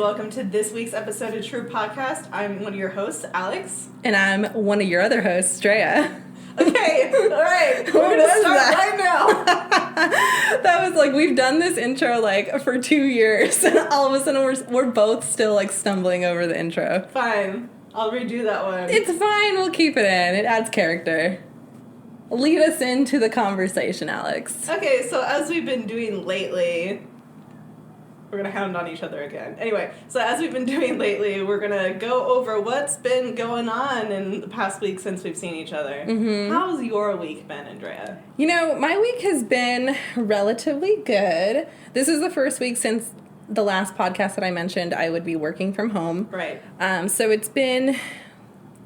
welcome to this week's episode of TRUUU Podcast. I'm one of your hosts, Alex. And I'm one of your other hosts, Drea. Okay, all right, we're going to start right now. That was like, we've done this intro like for 2 years, and all of a sudden we're both still like stumbling over the intro. Fine, I'll redo that one. It's fine, we'll keep it in. It adds character. Lead us into the conversation, Alex. Okay, so as we've been doing lately... We're going to hound on each other again. Anyway, so as we've been doing lately, we're going to go over what's been going on in the past week since we've seen each other. Mm-hmm. How's your week been, Andrea? You know, my week has been relatively good. This is the first week since the last podcast that I mentioned I would be working from home. Right. So it's been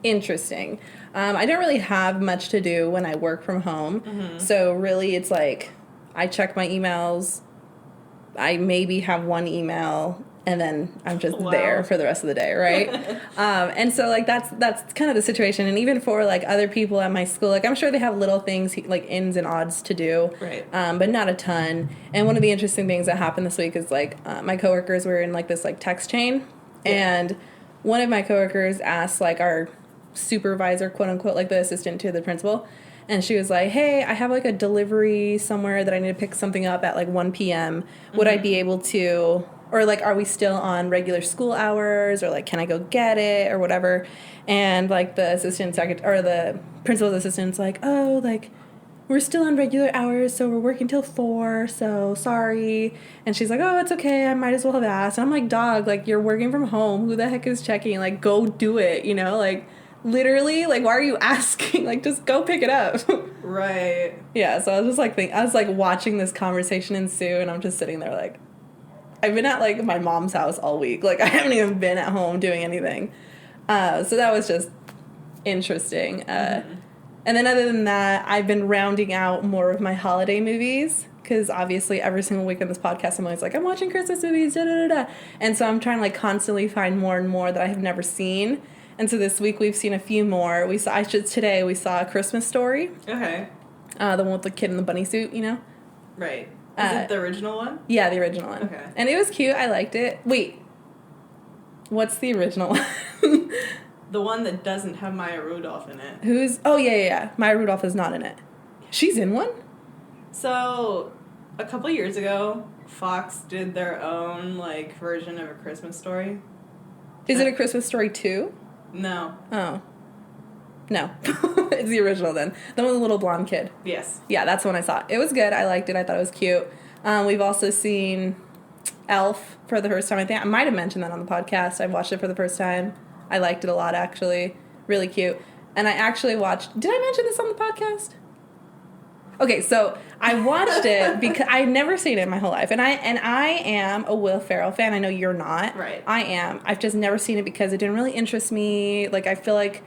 interesting. I don't really have much to do when I work from home. Mm-hmm. So really it's like I check my emails. I maybe have one email, and then I'm just there for the rest of the day, right? And so, like, that's kind of the situation. And even for, like, other people at my school, like, I'm sure they have little things, like, ins and odds to do, right? But not a ton. And one of the interesting things that happened this week is, like, my coworkers were in, like, this, like, text chain, and one of my coworkers asked, like, our supervisor, quote-unquote, like, the assistant to the principal, and she was like, hey, I have, like, a delivery somewhere that I need to pick something up at, like, 1 p.m. Would I be able to, or, like, are we still on regular school hours, or, like, can I go get it, or whatever? And, like, the assistant secretary, or the principal's assistant's like, oh, like, we're still on regular hours, so we're working till 4, so sorry. And she's like, oh, it's okay, I might as well have asked. And I'm like, dog, like, you're working from home. Who the heck is checking? Like, go do it, you know? Like, literally, like, why are you asking? Like, just go pick it up. Right. Yeah, so I was just, like, I was, like, watching this conversation ensue, and I'm just sitting there, like, I've been at, like, my mom's house all week. Like, I haven't even been at home doing anything. So that was just interesting. And then other than that, I've been rounding out more of my holiday movies, because obviously every single week on this podcast, I'm always like, I'm watching Christmas movies, da-da-da-da. And so I'm trying to, like, constantly find more and more that I have never seen. And so this week we've seen a few more. Today we saw A Christmas Story. Okay. The one with the kid in the bunny suit, you know? Right. Is it the original one? Yeah, the original one. Okay. And it was cute. I liked it. Wait. What's the original one? The one that doesn't have Maya Rudolph in it. Oh, yeah. Maya Rudolph is not in it. She's in one? So, a couple years ago, Fox did their own, like, version of A Christmas Story. Is it A Christmas Story 2? No. Oh. No. It's the original then. The one with the little blonde kid. Yes. Yeah, that's the one I saw. It was good. I liked it. I thought it was cute. We've also seen Elf for the first time. I think I might have mentioned that on the podcast. I watched it for the first time. I liked it a lot, actually. Really cute. And I actually watched... Did I mention this on the podcast? Okay, so I watched it because I'd never seen it in my whole life. And I am a Will Ferrell fan. I know you're not. Right. I am. I've just never seen it because it didn't really interest me. Like, I feel like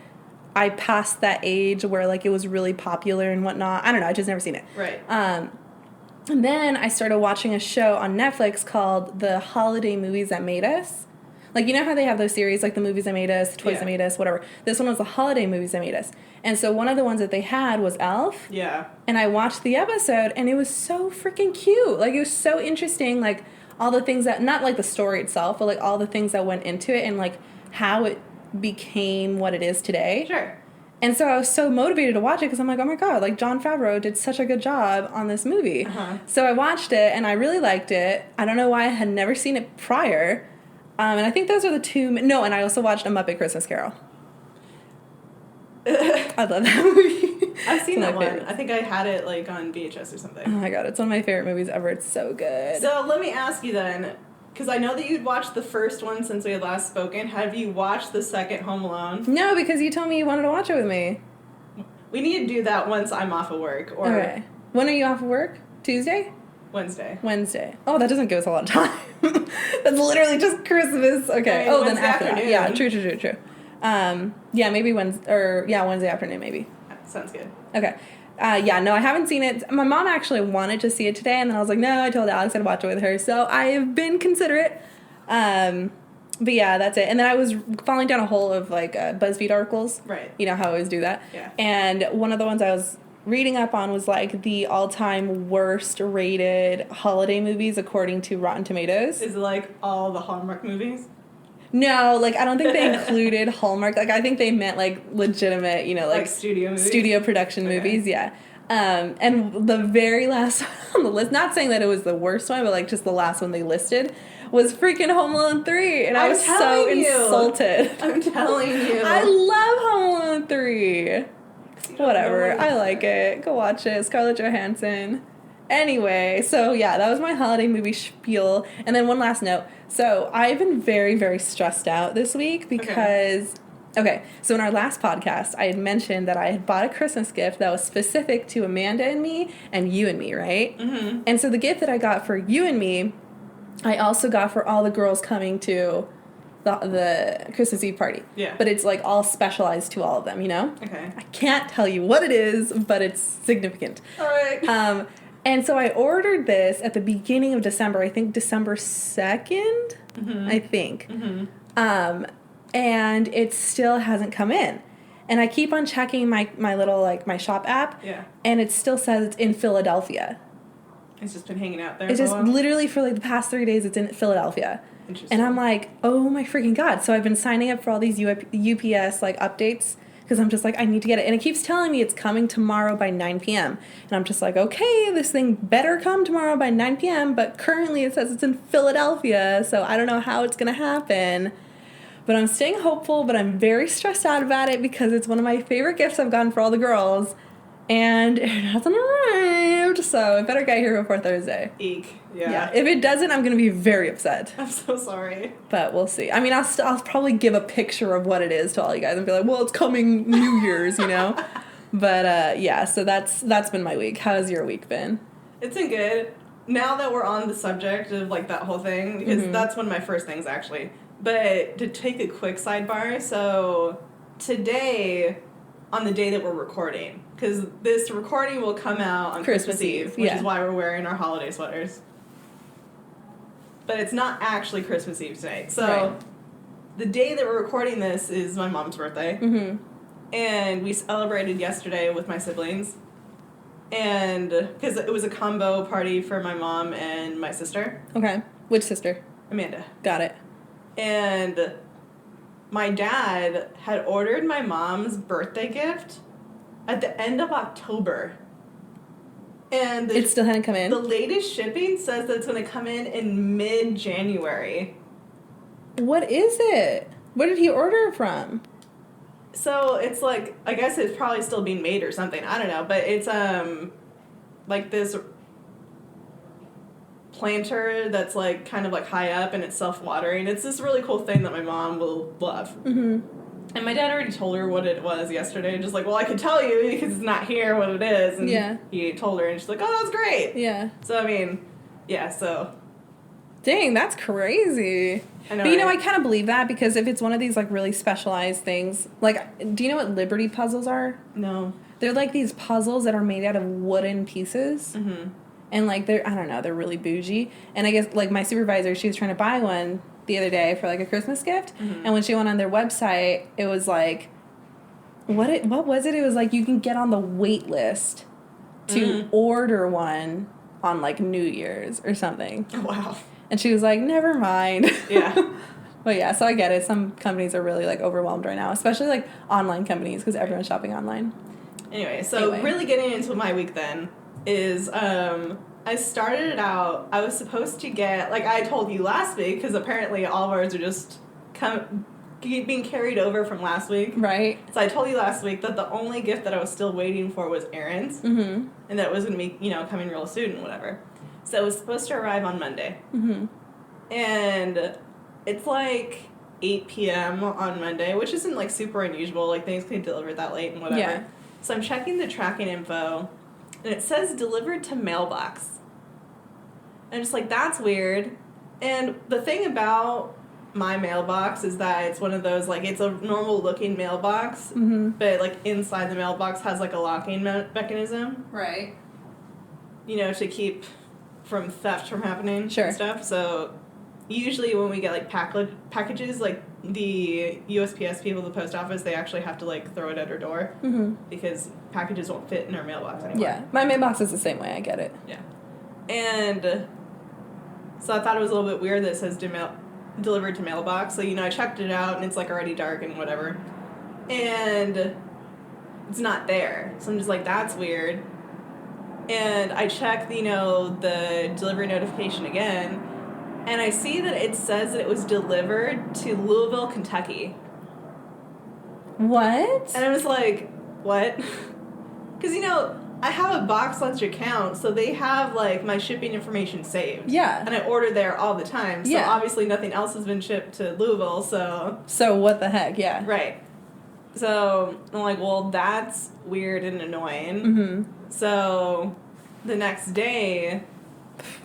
I passed that age where, like, it was really popular and whatnot. I don't know. I just never seen it. Right. And then I started watching a show on Netflix called The Holiday Movies That Made Us. Like, you know how they have those series, like The Movies That Made Us, The Toys That Made Us, whatever. This one was The Holiday Movies That Made Us. And so one of the ones that they had was Elf. Yeah. And I watched the episode, and it was so freaking cute. Like, it was so interesting, like, all the things that, not, like, the story itself, but, like, all the things that went into it and, like, how it became what it is today. Sure. And so I was so motivated to watch it because I'm like, oh, my God, like, Jon Favreau did such a good job on this movie. Uh-huh. So I watched it, and I really liked it. I don't know why I had never seen it prior. And I think those are the two... No, and I also watched A Muppet Christmas Carol. I love that movie. I've seen that one. I think I had it, like, on VHS or something. Oh, my God. It's one of my favorite movies ever. It's so good. So let me ask you then, because I know that you'd watched the first one since we had last spoken. Have you watched the second Home Alone? No, because you told me you wanted to watch it with me. We need to do that once I'm off of work. Or okay. When are you off of work? Tuesday? Wednesday. Oh, that doesn't give us a lot of time. That's literally just Christmas. Okay. I mean, then after afternoon. that. Yeah, true. Yeah, maybe Wednesday afternoon, maybe. Sounds good. Okay. Yeah, no, I haven't seen it. My mom actually wanted to see it today, and then I was like, no, I told Alex I'd watch it with her. So I have been considerate. But yeah, that's it. And then I was falling down a hole of, like, BuzzFeed articles. Right. You know how I always do that. Yeah. And one of the ones I was reading up on was, like, the all-time worst rated holiday movies according to Rotten Tomatoes. Is it, like, all the Hallmark movies? No, like, I don't think they included Hallmark. Like, I think they meant, like, legitimate, you know, like studio movies? Studio production movies, yeah. And the very last one on the list, not saying that it was the worst one, but, like, just the last one they listed, was freaking Home Alone 3. And I was so insulted. I'm telling you. I love Home Alone 3. Whatever. I like it. Go watch it. Scarlett Johansson. Anyway, so yeah, that was my holiday movie spiel. And then one last note. So I've been very, very stressed out this week because, okay, so in our last podcast, I had mentioned that I had bought a Christmas gift that was specific to Amanda and me and you and me, right? Mm-hmm. And so the gift that I got for you and me, I also got for all the girls coming to the Christmas Eve party. Yeah. But it's, like, all specialized to all of them, you know? Okay. I can't tell you what it is, but it's significant. All right. And so I ordered this at the beginning of December, I think December 2nd, I think. Mm-hmm. And it still hasn't come in. And I keep on checking my little, like, my shop app. Yeah. And it still says it's in Philadelphia. It's just been hanging out there. It's just literally for, like, the past 3 days, it's in Philadelphia. Interesting. And I'm like, oh my freaking God. So I've been signing up for all these UPS, like, updates. Because I'm just like, I need to get it. And it keeps telling me it's coming tomorrow by 9 p.m. And I'm just like, okay, this thing better come tomorrow by 9 p.m. But currently it says it's in Philadelphia. So I don't know how it's going to happen. But I'm staying hopeful. But I'm very stressed out about it because it's one of my favorite gifts I've gotten for all the girls. And it hasn't arrived. So it better get here before Thursday. Eek. Yeah. If it doesn't, I'm going to be very upset. I'm so sorry. But we'll see. I mean, I'll probably give a picture of what it is to all you guys and be like, well, it's coming New Year's, you know? But, yeah, so that's been my week. How's your week been? It's been good. Now that we're on the subject of, like, that whole thing, because that's one of my first things, actually. But to take a quick sidebar, so today, on the day that we're recording, because this recording will come out on Christmas Eve, which is why we're wearing our holiday sweaters. But it's not actually Christmas Eve tonight. So the day that we're recording this is my mom's birthday. Mm-hmm. And we celebrated yesterday with my siblings. And because it was a combo party for my mom and my sister. Okay. Which sister? Amanda. Got it. And my dad had ordered my mom's birthday gift at the end of October. And it still hadn't come in? The latest shipping says that it's going to come in mid-January. What is it? Where did he order it from? So it's like, I guess it's probably still being made or something. I don't know. But it's like this planter that's like kind of like high up and it's self-watering. It's this really cool thing that my mom will love. Mm-hmm. And my dad already told her what it was yesterday. Just like, well, I can tell you because it's not here what it is. And he told her and she's like, oh, that's great. Yeah. So, I mean, yeah, so. Dang, that's crazy. I know. But, you know, I kind of believe that because if it's one of these, like, really specialized things. Like, do you know what Liberty puzzles are? No. They're, like, these puzzles that are made out of wooden pieces. Mm-hmm. And, like, I don't know, they're really bougie. And I guess, like, my supervisor, she was trying to buy one the other day for, like, a Christmas gift. Mm-hmm. And when she went on their website, it was, like, what was it? It was, like, you can get on the wait list to order one on, like, New Year's or something. Wow. And she was like, never mind. Yeah. But, yeah, so I get it. Some companies are really, like, overwhelmed right now, especially, like, online companies because everyone's shopping online. Anyway, really getting into my week then is I started it out, I was supposed to get, like I told you last week, because apparently all of ours are just being carried over from last week. Right. So I told you last week that the only gift that I was still waiting for was Aaron's. Mm-hmm. And that was going to be, you know, coming real soon and whatever. So it was supposed to arrive on Monday. Mm-hmm. And it's like 8 p.m. on Monday, which isn't like super unusual. Like things can deliver that late and whatever. Yeah. So I'm checking the tracking info, and it says delivered to mailbox. And I'm just like, that's weird. And the thing about my mailbox is that it's one of those, like, it's a normal looking mailbox, but, like, inside the mailbox has, like, a locking mechanism. Right. You know, to keep from theft from happening. Sure. And stuff. So usually when we get, like, packages, like, the USPS people, the post office, they actually have to, like, throw it at our door because packages won't fit in our mailbox anymore. Yeah. My mailbox is the same way. I get it. Yeah. And so I thought it was a little bit weird that it says delivered to mailbox. So, I checked it out, and it's, like, already dark and whatever. And it's not there. So I'm just like, that's weird. And I check, the delivery notification again, and I see that it says that it was delivered to Louisville, Kentucky. What? And I was like, what? Because, I have a Box Lunch account, so they have, like, my shipping information saved. Yeah. And I order there all the time, so yeah. obviously nothing else has been shipped to Louisville, so... So what the heck, yeah. Right. So I'm like, well, that's weird and annoying. Mm-hmm. So the next day,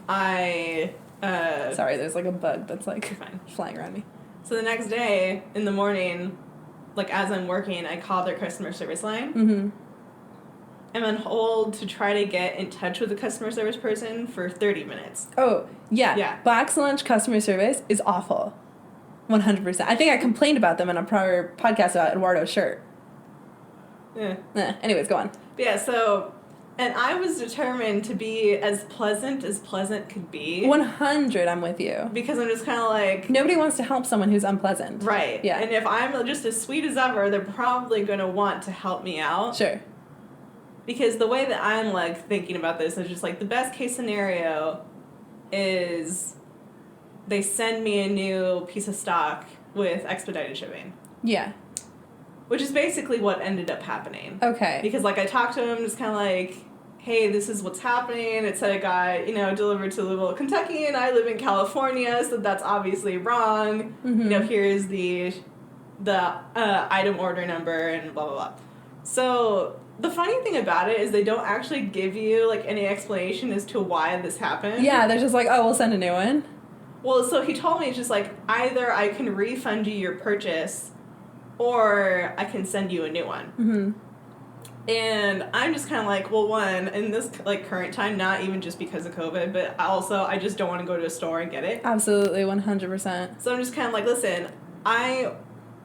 I... Sorry, there's, like, a bug that's, like, fine. flying around me. So the next day, in the morning, like, as I'm working, I call their customer service line. Mm-hmm. I'm on hold to try to get in touch with the customer service person for 30 minutes. Oh, yeah. Yeah. Box Lunch customer service is awful. 100%. I think I complained about them in a prior podcast about Eduardo's shirt. Yeah. Anyways, go on. But yeah, so... And I was determined to be as pleasant could be. 100, I'm with you. Because I'm just kind of like... Nobody wants to help someone who's unpleasant. Right. Yeah. And if I'm just as sweet as ever, they're probably going to want to help me out. Sure. Because the way that I'm, like, thinking about this is just, like, the best case scenario is they send me a new piece of stock with expedited shipping. Yeah. Which is basically what ended up happening. Okay. Because, like, I talked to him just kind of like, hey, this is what's happening. It said it got, delivered to Louisville, Kentucky, and I live in California, so that's obviously wrong. Mm-hmm. Here's the item order number and blah, blah, blah. So... The funny thing about it is they don't actually give you, like, any explanation as to why this happened. Yeah, they're just like, oh, we'll send a new one. Well, so he told me, it's just like, either I can refund you your purchase, or I can send you a new one. Mm-hmm. And I'm just kind of like, well, one, in this, like, current time, not even just because of COVID, but also I just don't want to go to a store and get it. Absolutely, 100%. So I'm just kind of like, listen, I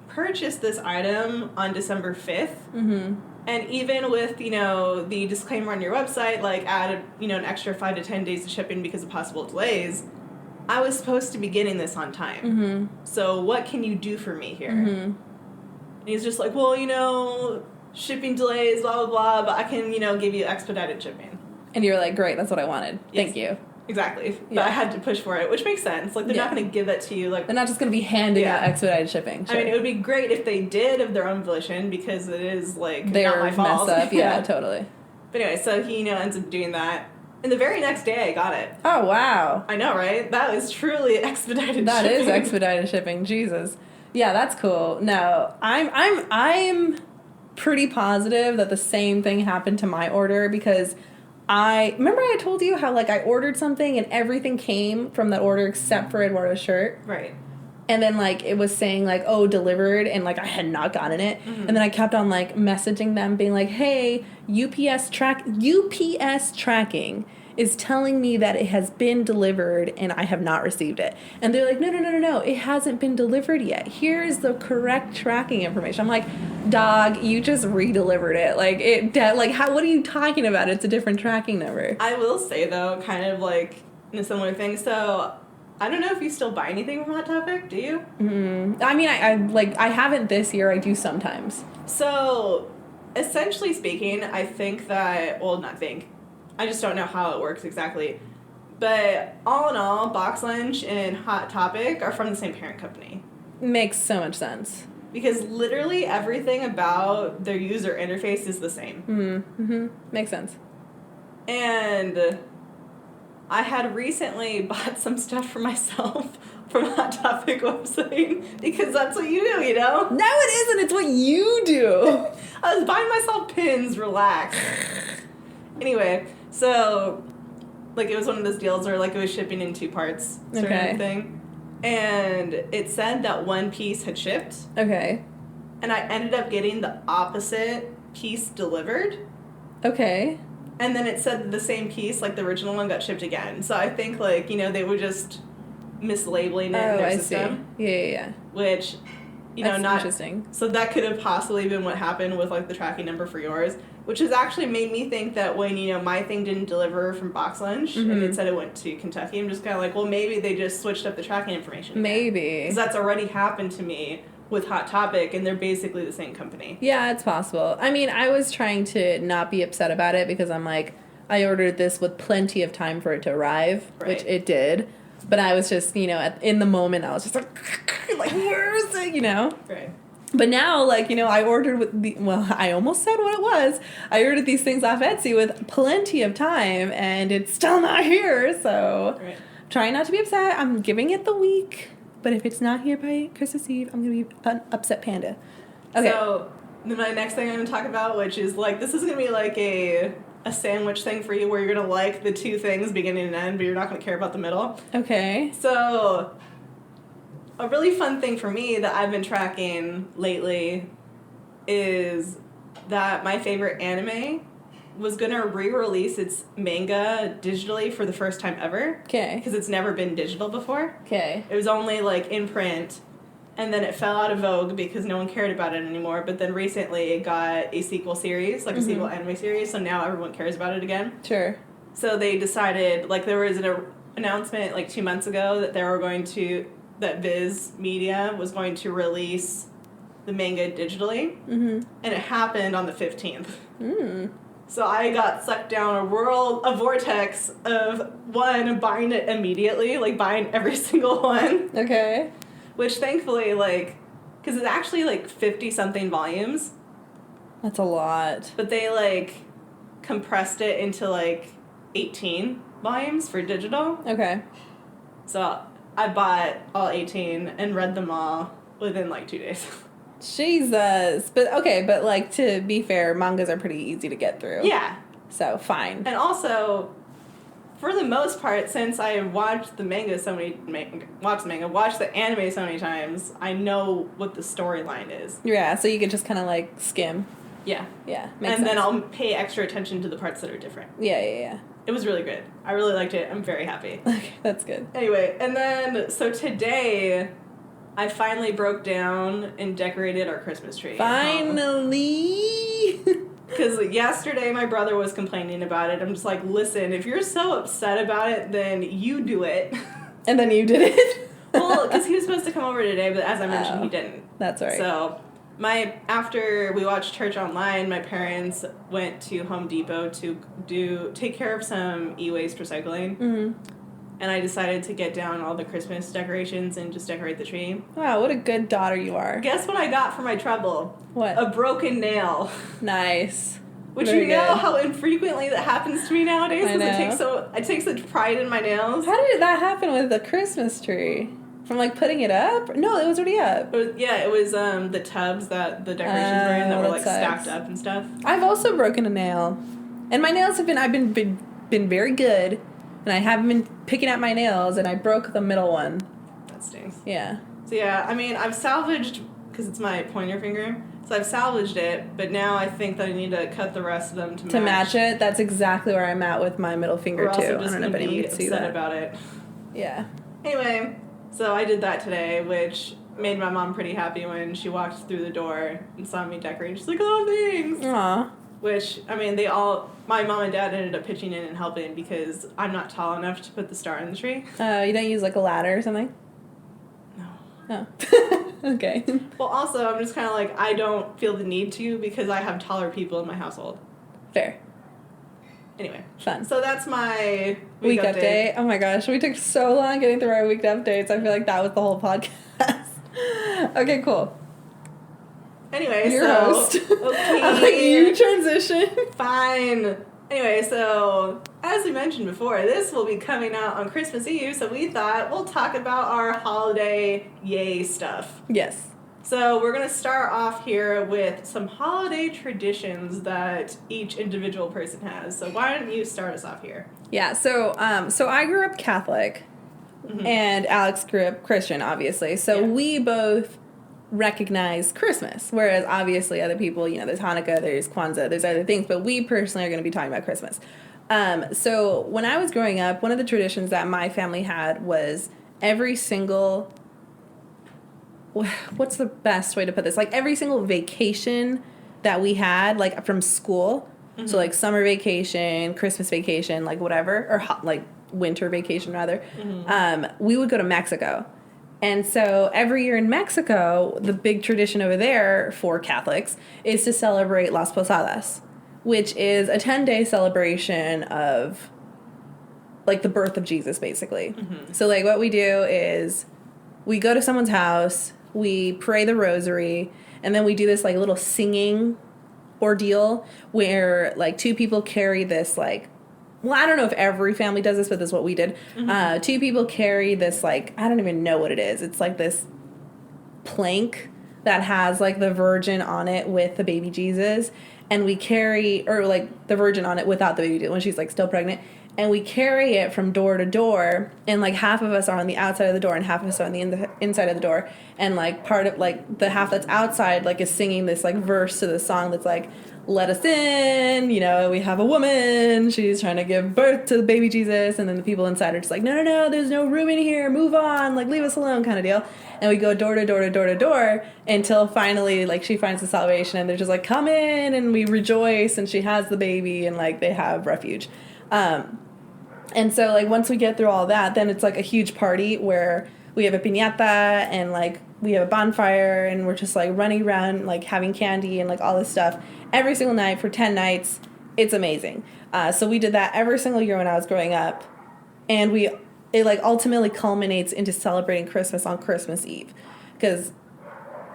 purchased this item on December 5th. Mm-hmm. And even with, the disclaimer on your website, like, add, an extra 5 to 10 days of shipping because of possible delays, I was supposed to be getting this on time. Mm-hmm. So what can you do for me here? Mm-hmm. And he's just like, well, shipping delays, blah, blah, blah, but I can, give you expedited shipping. And you're like, great, that's what I wanted. Yes. Thank you. Exactly. Yeah. But I had to push for it, which makes sense. Like, they're not going to give that to you. Like, they're not just going to be handing out expedited shipping. Sure. I mean, it would be great if they did of their own volition, because it is, like, they're not my fault. messed up. Yeah, totally. But anyway, so he, ends up doing that. And the very next day, I got it. Oh, wow. I know, right? That is truly expedited shipping. That is expedited shipping. Jesus. Yeah, that's cool. No, I'm pretty positive that the same thing happened to my order, because remember I told you how, like, I ordered something and everything came from that order except for Eduardo's shirt? Right. And then, like, it was saying, like, oh, delivered, and, like, I had not gotten it. Mm-hmm. And then I kept on, like, messaging them, being like, hey, UPS tracking is telling me that it has been delivered and I have not received it. And they're like, no, it hasn't been delivered yet. Here's the correct tracking information. I'm like, dog, you just re-delivered it. Like, what are you talking about? It's a different tracking number. I will say, though, kind of, like, in a similar thing, so... I don't know if you still buy anything from Hot Topic, do you? Mm-hmm. I mean, I haven't this year. I do sometimes. So, essentially speaking, I think that, well, not think, I just don't know how it works exactly. But all in all, Box Lunch and Hot Topic are from the same parent company. Makes so much sense. Because literally everything about their user interface is the same. Mm-hmm. Makes sense. And I had recently bought some stuff for myself from Hot Topic website, because that's what you do, you know? No, it isn't. It's what you do. I was buying myself pins, relax. Anyway, so, like, it was one of those deals where, like, it was shipping in 2 parts, sort of thing. And it said that one piece had shipped. Okay. And I ended up getting the opposite piece delivered. Okay. And then it said that the same piece, like the original one, got shipped again. So I think, like, they were just mislabeling it in their system. See. Yeah. Which, That's not... interesting. So that could have possibly been what happened with, like, the tracking number for yours. which has actually made me think that when, my thing didn't deliver from box lunch and it said it went to Kentucky, I'm just kind of like, well, maybe they just switched up the tracking information. Maybe. Because that's already happened to me with Hot Topic, and they're basically the same company. Yeah, it's possible. I mean, I was trying to not be upset about it because I'm like, I ordered this with plenty of time for it to arrive, which it did. But I was just, in the moment, I was just like, where is it, Right. But now, I ordered I almost said what it was. I ordered these things off Etsy with plenty of time, and it's still not here, so I'm trying not to be upset. I'm giving it the week, but if it's not here by Christmas Eve, I'm going to be an upset panda. Okay. So, my next thing I'm going to talk about, which is, this is going to be, a sandwich thing for you where you're going to like the two things, beginning and end, but you're not going to care about the middle. Okay. So, a really fun thing for me that I've been tracking lately is that my favorite anime was going to re-release its manga digitally for the first time ever. Okay. Because it's never been digital before. Okay. It was only, in print. And then it fell out of vogue because no one cared about it anymore. But then recently it got a sequel series, a sequel anime series. So now everyone cares about it again. Sure. So they decided, there was an announcement 2 months ago that that Viz Media was going to release the manga digitally. Mm-hmm. And it happened on the 15th. Mm. So I got sucked down a vortex of, one, buying it immediately, buying every single one. Okay. Which thankfully, because it's actually 50-something volumes. That's a lot. But they, compressed it into, 18 volumes for digital. Okay. So I bought all 18 and read them all within, 2 days. Jesus. But to be fair, mangas are pretty easy to get through. Yeah. So, fine. And also, for the most part, since I watched the anime so many times, I know what the storyline is. Yeah, so you can just kind of, skim. Yeah. Yeah, makes sense. Then I'll pay extra attention to the parts that are different. Yeah. It was really good. I really liked it. I'm very happy. Okay, that's good. Anyway, and then, so today, I finally broke down and decorated our Christmas tree. Finally! Because yesterday my brother was complaining about it. I'm just like, listen, if you're so upset about it, then you do it. And then you did it? Well, because he was supposed to come over today, but as I mentioned, he didn't. That's right. So, after we watched church online, my parents went to Home Depot to take care of some e-waste recycling. Mm-hmm. And I decided to get down all the Christmas decorations and just decorate the tree. Wow, what a good daughter you are. Guess what I got for my trouble? What? A broken nail. Nice. Which Very you know good. how infrequently that happens to me nowadays? I Because it takes such pride in my nails. How did that happen with the Christmas tree? From, putting it up? No, it was already up. It was the tubs that the decorations were in that were, stacked up and stuff. I've also broken a nail. And my nails have been very good. And I haven't been picking at my nails, and I broke the middle one. That stings. Yeah. So, yeah, I've salvaged, because it's my pointer finger, so I've salvaged it, but now I think that I need to cut the rest of them to match it? That's exactly where I'm at with my middle finger, too. I don't know if anyone can see that. about it. Yeah. Anyway, so I did that today, which made my mom pretty happy when she walked through the door and saw me decorate. She's like, oh, thanks! Aw. Which, my mom and dad ended up pitching in and helping because I'm not tall enough to put the star in the tree. You don't use, a ladder or something? No. Oh. Okay. Well, also, I'm just kind of I don't feel the need to because I have taller people in my household. Fair. Anyway. Fun. So that's my week update. Oh my gosh, we took so long getting through our week updates. I feel like that was the whole podcast. Okay, cool. Anyway, your host. Okay. You transition. Fine. Anyway, so as we mentioned before, this will be coming out on Christmas Eve, so we thought we'll talk about our holiday yay stuff. Yes. So we're going to start off here with some holiday traditions that each individual person has. So why don't you start us off here? Yeah, so I grew up Catholic, and Alex grew up Christian, obviously. So we both recognize Christmas, whereas obviously other people, there's Hanukkah, there's Kwanzaa, there's other things, but we personally are going to be talking about Christmas. So when I was growing up, one of the traditions that my family had was every single, what's the best way to put this? Every single vacation that we had, from school, Mm-hmm. So, like, summer vacation, Christmas vacation, like, whatever, or like, winter vacation, rather, we would go to Mexico. And so every year in Mexico, the big tradition over there for Catholics is to celebrate Las Posadas, which is a 10-day celebration of, like, the birth of Jesus, basically. Mm-hmm. So, like, what we do is we go to someone's house, we pray the rosary, and then we do this, like, little singing ordeal where, like, two people carry this, like, well, I don't know if every family does this, but this is what we did. Mm-hmm. Two people carry this, like, I don't even know what it is. It's like this plank that has, like, the Virgin on it with the baby Jesus. And we carry, or, like, the Virgin on it without the baby Jesus when she's, like, still pregnant. And we carry it from door to door. And, like, half of us are on the outside of the door and half of us are on the inside of the door. And, like, part of, like, the half that's outside, like, is singing this, like, verse to the song that's, like, let us in, you know, we have a woman, she's trying to give birth to the baby Jesus, and then the people inside are just like, no, there's no room in here, move on, like, leave us alone, kind of deal. And we go door to door to door to door until finally, like, she finds the salvation, and they're just like, come in, and we rejoice, and she has the baby, and, like, they have refuge. And so, like, once we get through all that, then it's, like, a huge party where we have a piñata, and, like, we have a bonfire, and we're just, like, running around, like, having candy and, like, all this stuff every single night for 10 nights. It's amazing. So we did that every single year when I was growing up. And it, like, ultimately culminates into celebrating Christmas on Christmas Eve. Because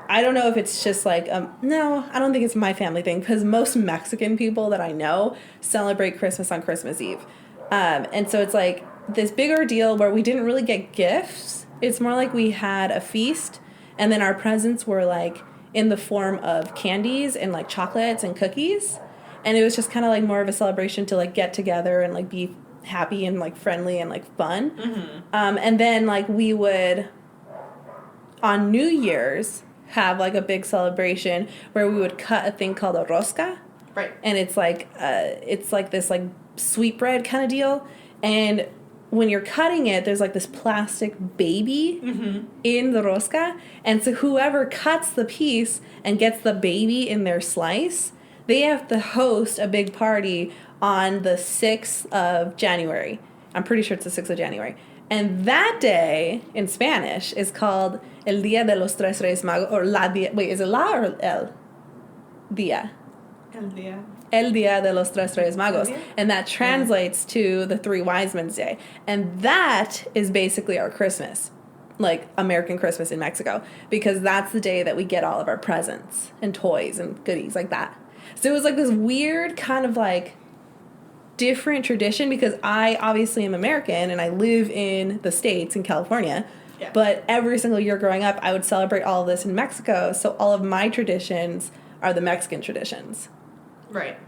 I don't know if it's just, like, no, I don't think it's my family thing. Because most Mexican people that I know celebrate Christmas on Christmas Eve. And so it's, like, this big ordeal where we didn't really get gifts. It's more like we had a feast. And then our presents were, like, in the form of candies and, like, chocolates and cookies. And it was just kind of, like, more of a celebration to, like, get together and, like, be happy and, like, friendly and, like, fun. Mm-hmm. And then, like, we would, on New Year's, have, like, a big celebration where we would cut a thing called a rosca. Right. And it's like this, like, sweetbread kind of deal. And when you're cutting it, there's, like, this plastic baby in the rosca. And so whoever cuts the piece and gets the baby in their slice, they have to host a big party on the 6th of January. I'm pretty sure it's the 6th of January. And that day, in Spanish, is called El Día de los Tres Reyes Magos, or La Día, wait, is it La or El? Día. El Día. El Día de los Tres Reyes Magos. And that translates to the Three Wise Men's Day. And that is basically our Christmas. Like, American Christmas in Mexico. Because that's the day that we get all of our presents and toys and goodies like that. So it was, like, this weird kind of, like, different tradition. Because I obviously am American and I live in the States, in California. Yeah. But every single year growing up, I would celebrate all of this in Mexico. So all of my traditions are the Mexican traditions. Right.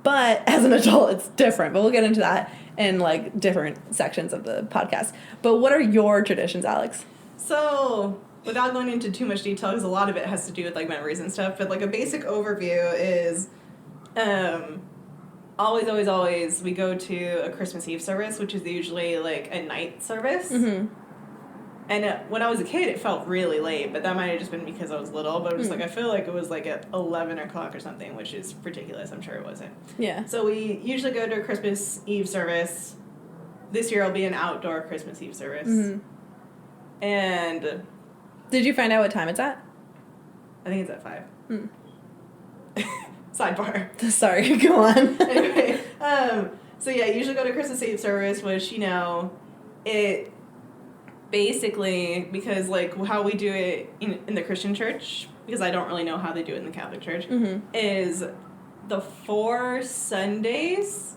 But as an adult, it's different. But we'll get into that in, like, different sections of the podcast. But what are your traditions, Alex? So, without going into too much detail, because a lot of it has to do with, like, memories and stuff, but, like, a basic overview is always we go to a Christmas Eve service, which is usually, like, a night service. Mm-hmm. And when I was a kid, it felt really late, but that might have just been because I was little. But it was like, I feel like it was like at 11 o'clock or something, which is ridiculous. I'm sure it wasn't. Yeah. So we usually go to a Christmas Eve service. This year will be an outdoor Christmas Eve service. Mm-hmm. And did you find out what time it's at? I think it's at 5. Mm. Sidebar. Sorry, go on. Anyway, so yeah, usually go to Christmas Eve service, which, you know, it... basically, because, like, how we do it in the Christian church, because I don't really know how they do it in the Catholic church, is the 4 Sundays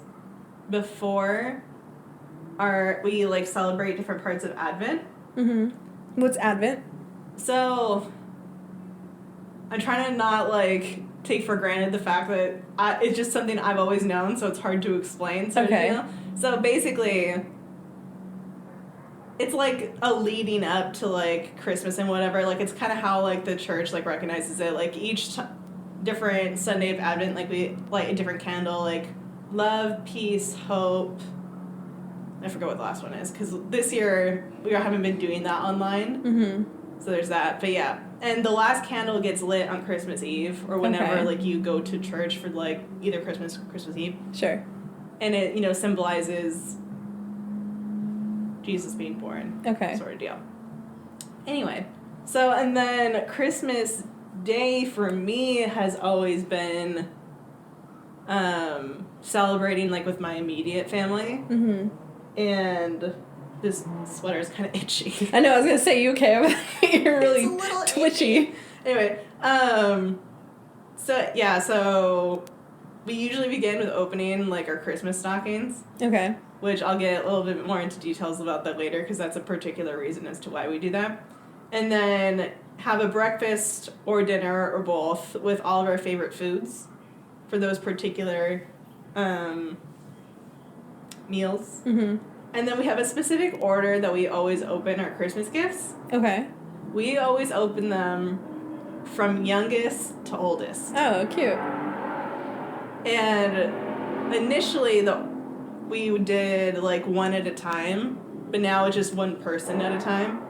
before we, like, celebrate different parts of Advent. Mm-hmm. What's Advent? So, I'm trying to not, like, take for granted the fact that it's just something I've always known, so it's hard to explain. So, okay. You know? So, basically... it's, like, a leading up to, like, Christmas and whatever. Like, it's kind of how, like, the church, like, recognizes it. Like, each different Sunday of Advent, like, we light a different candle. Like, love, peace, hope. I forget what the last one is. Because this year, we haven't been doing that online. Mm-hmm. So there's that. But yeah. And the last candle gets lit on Christmas Eve or whenever, Okay. like, you go to church for, like, either Christmas or Christmas Eve. Sure. And it, you know, symbolizes Jesus being born. Okay. Sort of deal. Anyway. So, and then Christmas Day for me has always been celebrating, like, with my immediate family. Mm-hmm. And this sweater is kind of itchy. I know, I was gonna say, you okay? You're really It's a little twitchy. itchy. Anyway, so we usually begin with opening, like, our Christmas stockings, Okay. which I'll get a little bit more into details about that later, because that's a particular reason as to why we do that. And then have a breakfast or dinner or both with all of our favorite foods for those particular meals. Mm-hmm. And then we have a specific order that we always open our Christmas gifts. Okay. We always open them from youngest to oldest. Oh, cute. And initially, we did, like, one at a time, but now it's just one person at a time.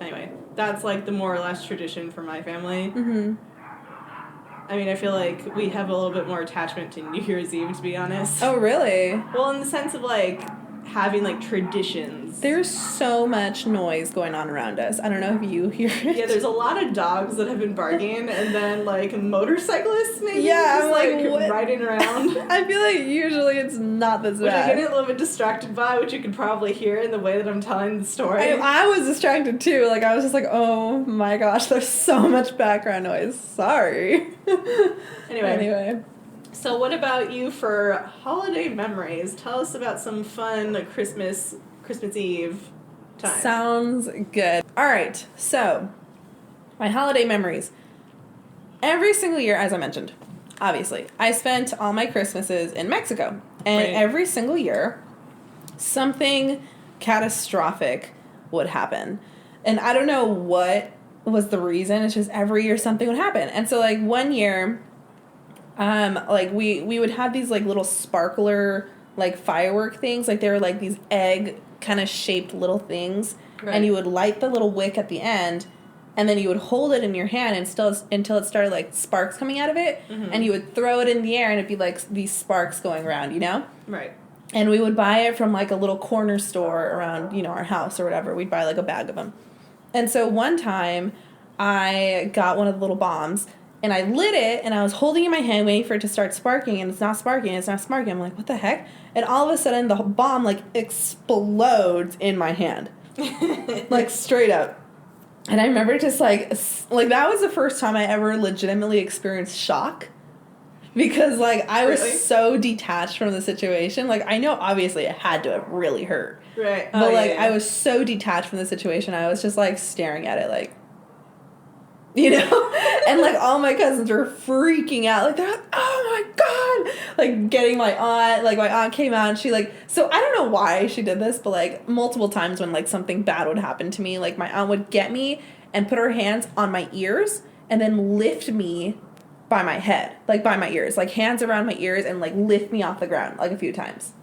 Anyway, that's, like, the more or less tradition for my family. Mm-hmm. I mean, I feel like we have a little bit more attachment to New Year's Eve, to be honest. Oh, really? Well, in the sense of, like, having, like, traditions. There's so much noise going on around us. I don't know if you hear it. Yeah, there's a lot of dogs that have been barking, and then, like, motorcyclists, maybe, Yeah, just, I'm like, what? riding around. I feel like usually it's not this Which bad. I get a little bit distracted by, which you could probably hear in the way that I'm telling the story. I was distracted too. Like, I was just like, oh my gosh, there's so much background noise. Sorry. Anyway. So what about you for holiday memories? Tell us about some fun Christmas Eve time. Sounds good. All right, so my holiday memories. Every single year, as I mentioned, obviously, I spent all my Christmases in Mexico. And Right. every single year, something catastrophic would happen. And I don't know what was the reason. It's just every year something would happen. And so, like, one year, like, we would have these, like, little sparkler, like, firework things. Like, they were, like, these egg kind of shaped little things. Right. And you would light the little wick at the end, and then you would hold it in your hand until it started, like, sparks coming out of it. Mm-hmm. And you would throw it in the air, and it'd be, like, these sparks going around, you know? Right. And we would buy it from, like, a little corner store around, you know, our house or whatever. We'd buy, like, a bag of them. And so one time, I got one of the little bombs, and I lit it, and I was holding it in my hand, waiting for it to start sparking, and it's not sparking. I'm like, what the heck? And all of a sudden, the bomb, like, explodes in my hand. Like, straight up. And I remember just, like, that was the first time I ever legitimately experienced shock. Because, like, I was Really? so detached from the situation. Like, I know, obviously, it had to have really hurt. Right. But, I was so detached from the situation, I was just, like, staring at it, like, you know? And, like, all my cousins were freaking out. Like, they're like, oh, my God! Like, getting my aunt came out, and she, like... So, I don't know why she did this, but, like, multiple times when, like, something bad would happen to me, like, my aunt would get me and put her hands on my ears and then lift me by my head. Like, by my ears. Like, hands around my ears and, like, lift me off the ground, like, a few times.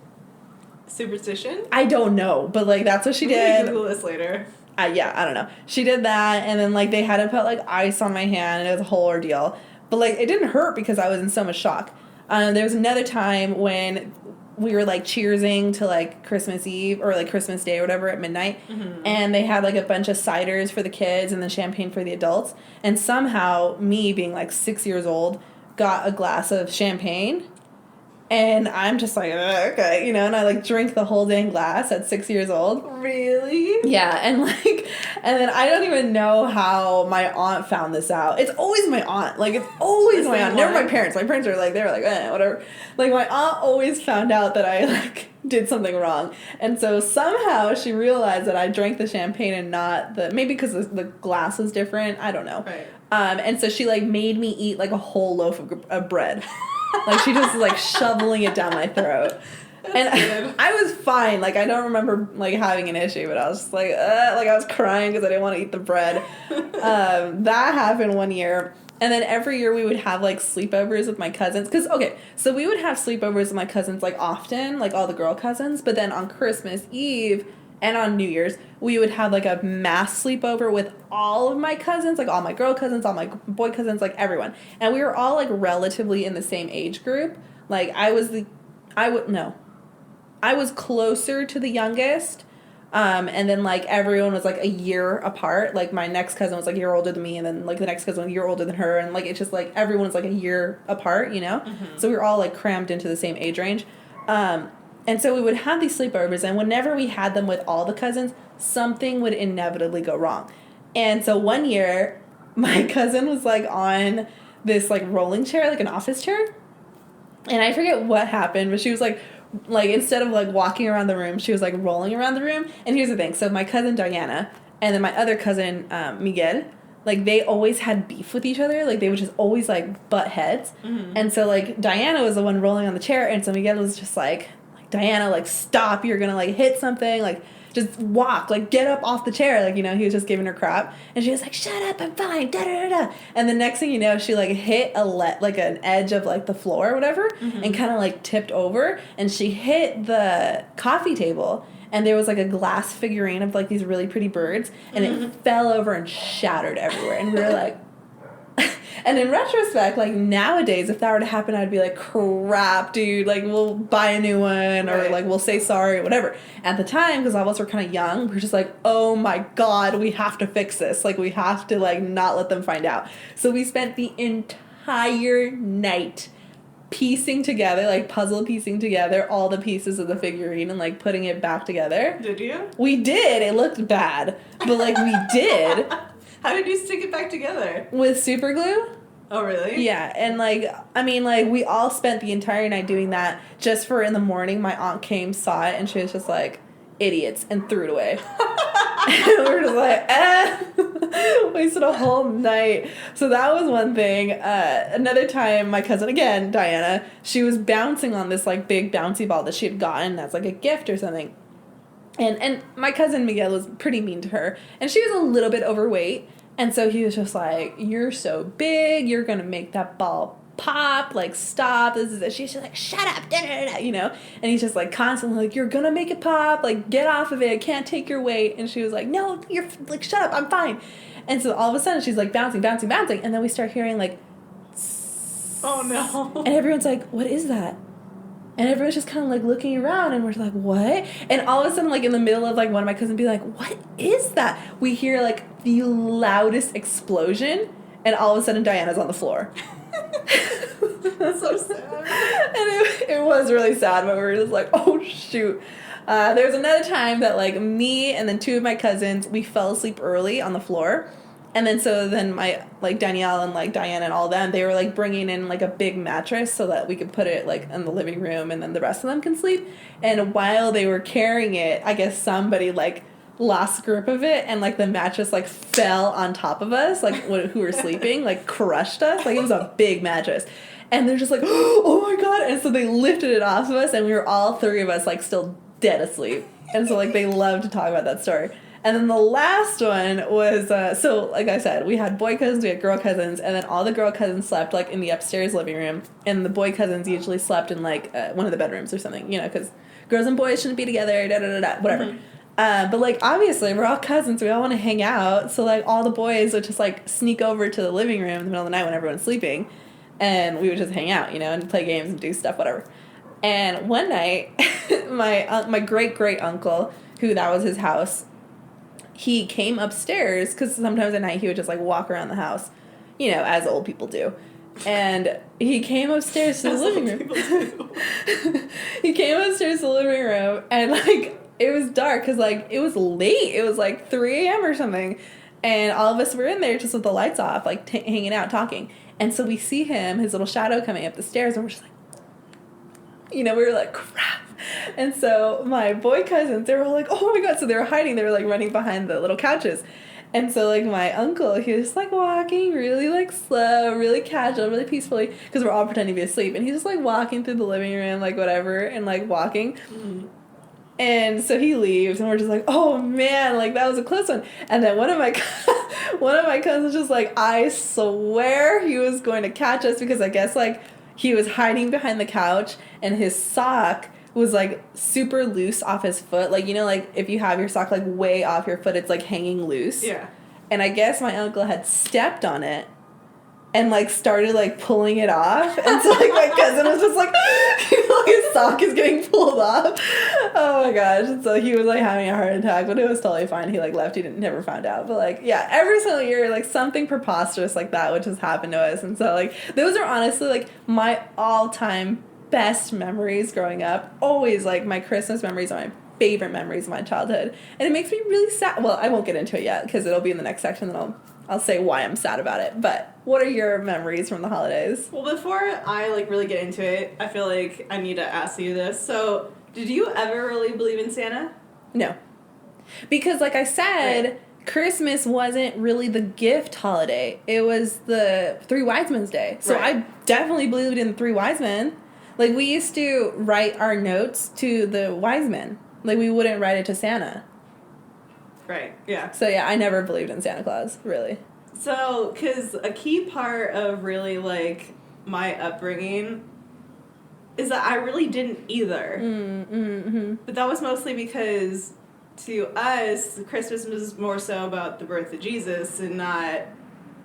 Superstition? I don't know, but, like, that's what she Maybe did. Google this later. Yeah, I don't know. She did that, and then, like, they had to put, like, ice on my hand, and it was a whole ordeal. But, like, it didn't hurt because I was in so much shock. There was another time when we were, like, cheersing to, like, Christmas Eve, or, like, Christmas Day or whatever at midnight, and they had, like, a bunch of ciders for the kids and then champagne for the adults, and somehow, me being, like, 6 years old, got a glass of champagne, and I'm just like, okay, you know, and I, like, drink the whole dang glass at 6 years old. Really? Yeah, and, like, and then I don't even know how my aunt found this out. It's always my aunt. Like, it's always my aunt. Never my parents. My parents are, like, they were like, whatever. Like, my aunt always found out that I, like, did something wrong. And so somehow she realized that I drank the champagne and not maybe because the glass was different. I don't know. Right. And so she, like, made me eat, like, a whole loaf of bread. Like, she just was, like, shoveling it down my throat. And I was fine. Like, I don't remember, like, having an issue, but I was just like, I was crying because I didn't want to eat the bread. That happened one year. And then every year we would have, like, sleepovers with my cousins. Because, okay, so we would have sleepovers with my cousins, like, often, like, all the girl cousins. But then on Christmas Eve, and on New Year's, we would have, like, a mass sleepover with all of my cousins, like, all my girl cousins, all my boy cousins, like, everyone. And we were all, like, relatively in the same age group. Like, I was closer to the youngest, and then, like, everyone was, like, a year apart. Like, my next cousin was, like, a year older than me, and then, like, the next cousin was a year older than her, and, like, it's just, like, everyone was, like, a year apart, you know? Mm-hmm. So we were all, like, crammed into the same age range. And so we would have these sleepovers, and whenever we had them with all the cousins, something would inevitably go wrong. And so one year, my cousin was, like, on this, like, rolling chair, like an office chair, and I forget what happened, but she was, like, instead of, like, walking around the room, she was, like, rolling around the room. And here's the thing. So my cousin Diana and then my other cousin Miguel, like, they always had beef with each other. Like, they would just always, like, butt heads. Mm-hmm. And so, like, Diana was the one rolling on the chair, and so Miguel was just like, Diana, like, stop, you're gonna, like, hit something, like, just walk, like, get up off the chair, like, you know, he was just giving her crap, and she was like, shut up, I'm fine, da-da-da-da, and the next thing you know, she, like, hit like, an edge of, like, the floor or whatever, mm-hmm. and kind of, like, tipped over, and she hit the coffee table, and there was, like, a glass figurine of, like, these really pretty birds, and mm-hmm. it fell over and shattered everywhere, and we were like, and in retrospect, like, nowadays, if that were to happen, I'd be like, crap, dude, like, we'll buy a new one, or, like, we'll say sorry, or whatever. At the time, because all of us were kind of young, we were just like, oh my god, we have to fix this. Like, we have to, like, not let them find out. So we spent the entire night piecing together, like, puzzle piecing together all the pieces of the figurine and, like, putting it back together. Did you? We did. It looked bad, but, like, we did. How did you stick it back together? With super glue. Oh, really? Yeah, and, like, I mean, like, we all spent the entire night doing that just for in the morning. My aunt came, saw it, and she was just like, idiots, and threw it away. And we were just like, wasted a whole night. So that was one thing. Another time, my cousin, again, Diana, she was bouncing on this, like, big bouncy ball that she had gotten as, like, a gift or something. And my cousin Miguel was pretty mean to her, and she was a little bit overweight, and so he was just like, you're so big, you're gonna make that ball pop, like, stop, this is it. She's just like, shut up, da-da-da-da, you know, and he's just, like, constantly like, you're gonna make it pop, like, get off of it, I can't take your weight, and she was like, no, you're, like, shut up, I'm fine. And so all of a sudden, she's, like, bouncing, and then we start hearing, like, oh no, and everyone's like, what is that? And everyone's just kind of, like, looking around, and we're like, what? And all of a sudden, like, in the middle of, like, one of my cousins be like, what is that? We hear, like, the loudest explosion, and all of a sudden, Diana's on the floor. That's so sad. And it was really sad, but we were just like, oh, shoot. There was another time that, like, me and then two of my cousins, we fell asleep early on the floor. And then my, like, Danielle and, like, Diana and all them, they were, like, bringing in, like, a big mattress so that we could put it, like, in the living room and then the rest of them can sleep. And while they were carrying it, I guess somebody, like, lost grip of it and, like, the mattress, like, fell on top of us, like, who were sleeping, like, crushed us. Like, it was a big mattress. And they're just like, oh, my God. And so they lifted it off of us, and we were all three of us, like, still dead asleep. And so, like, they love to talk about that story. And then the last one was, so, like I said, we had boy cousins, we had girl cousins, and then all the girl cousins slept, like, in the upstairs living room, and the boy cousins usually slept in, like, one of the bedrooms or something, you know, because girls and boys shouldn't be together, da-da-da-da, whatever. Mm-hmm. But, like, obviously, we're all cousins, we all want to hang out, so, like, all the boys would just, like, sneak over to the living room in the middle of the night when everyone's sleeping, and we would just hang out, you know, and play games and do stuff, whatever. And one night, my great-great-uncle, who that was his house, he came upstairs, because sometimes at night he would just, like, walk around the house, you know, as old people do. And he came upstairs to the living room. He came upstairs to the living room, and, like, it was dark, because, like, it was late. It was, like, 3 a.m. or something. And all of us were in there just with the lights off, like, hanging out, talking. And so we see him, his little shadow coming up the stairs, and we're just like, you know, we were like, crap. And so my boy cousins, they were all like, oh my God. So they were hiding. They were, like, running behind the little couches. And so, like, my uncle, he was just, like, walking really, like, slow, really casual, really peacefully, because we're all pretending to be asleep. And he's just, like, walking through the living room, like, whatever, and, like, walking. Mm-hmm. And so he leaves, and we're just like, oh, man, like, that was a close one. And then one of my cousins just, like, I swear he was going to catch us, because I guess, like, he was hiding behind the couch, and his sock was, like, super loose off his foot. Like, you know, like, if you have your sock, like, way off your foot, it's, like, hanging loose. Yeah. And I guess my uncle had stepped on it and, like, started, like, pulling it off. And so, like, my cousin was just, like, you know, his sock is getting pulled off. Oh, my gosh. And so he was, like, having a heart attack, but it was totally fine. He, like, left. He never found out. But, like, yeah, every single year, like, something preposterous like that would just happen to us. And so, like, those are honestly, like, my all-time best memories growing up. Always, like, my Christmas memories are my favorite memories of my childhood. And it makes me really sad. Well, I won't get into it yet because it'll be in the next section, and I'll say why I'm sad about it. But what are your memories from the holidays? Well, before I, like, really get into it, I feel like I need to ask you this. So, did you ever really believe in Santa? No. Because, like I said, right, Christmas wasn't really the gift holiday. It was the Three Wise Men's Day. So right, I definitely believed in the Three Wise Men. Like, we used to write our notes to the wise men. Like, we wouldn't write it to Santa. Right, yeah. So, yeah, I never believed in Santa Claus, really. So, because a key part of really, like, my upbringing is that I really didn't either. Mm-hmm. But that was mostly because, to us, Christmas was more so about the birth of Jesus and not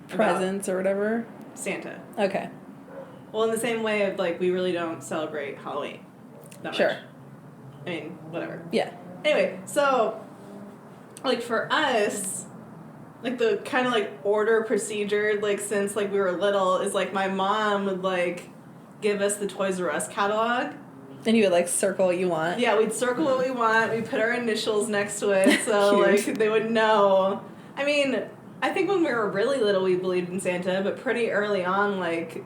presents or whatever. Santa. Okay. Well, in the same way of, like, we really don't celebrate Halloween that sure much. I mean, whatever. Yeah. Anyway, so, like, for us, like, the kind of, like, order procedure, like, since, like, we were little is, like, my mom would, like, give us the Toys R Us catalog. And you would, like, circle what you want? Yeah, we'd circle what we want. We'd put our initials next to it, so, like, they would know. I mean, I think when we were really little, we believed in Santa, but pretty early on, like,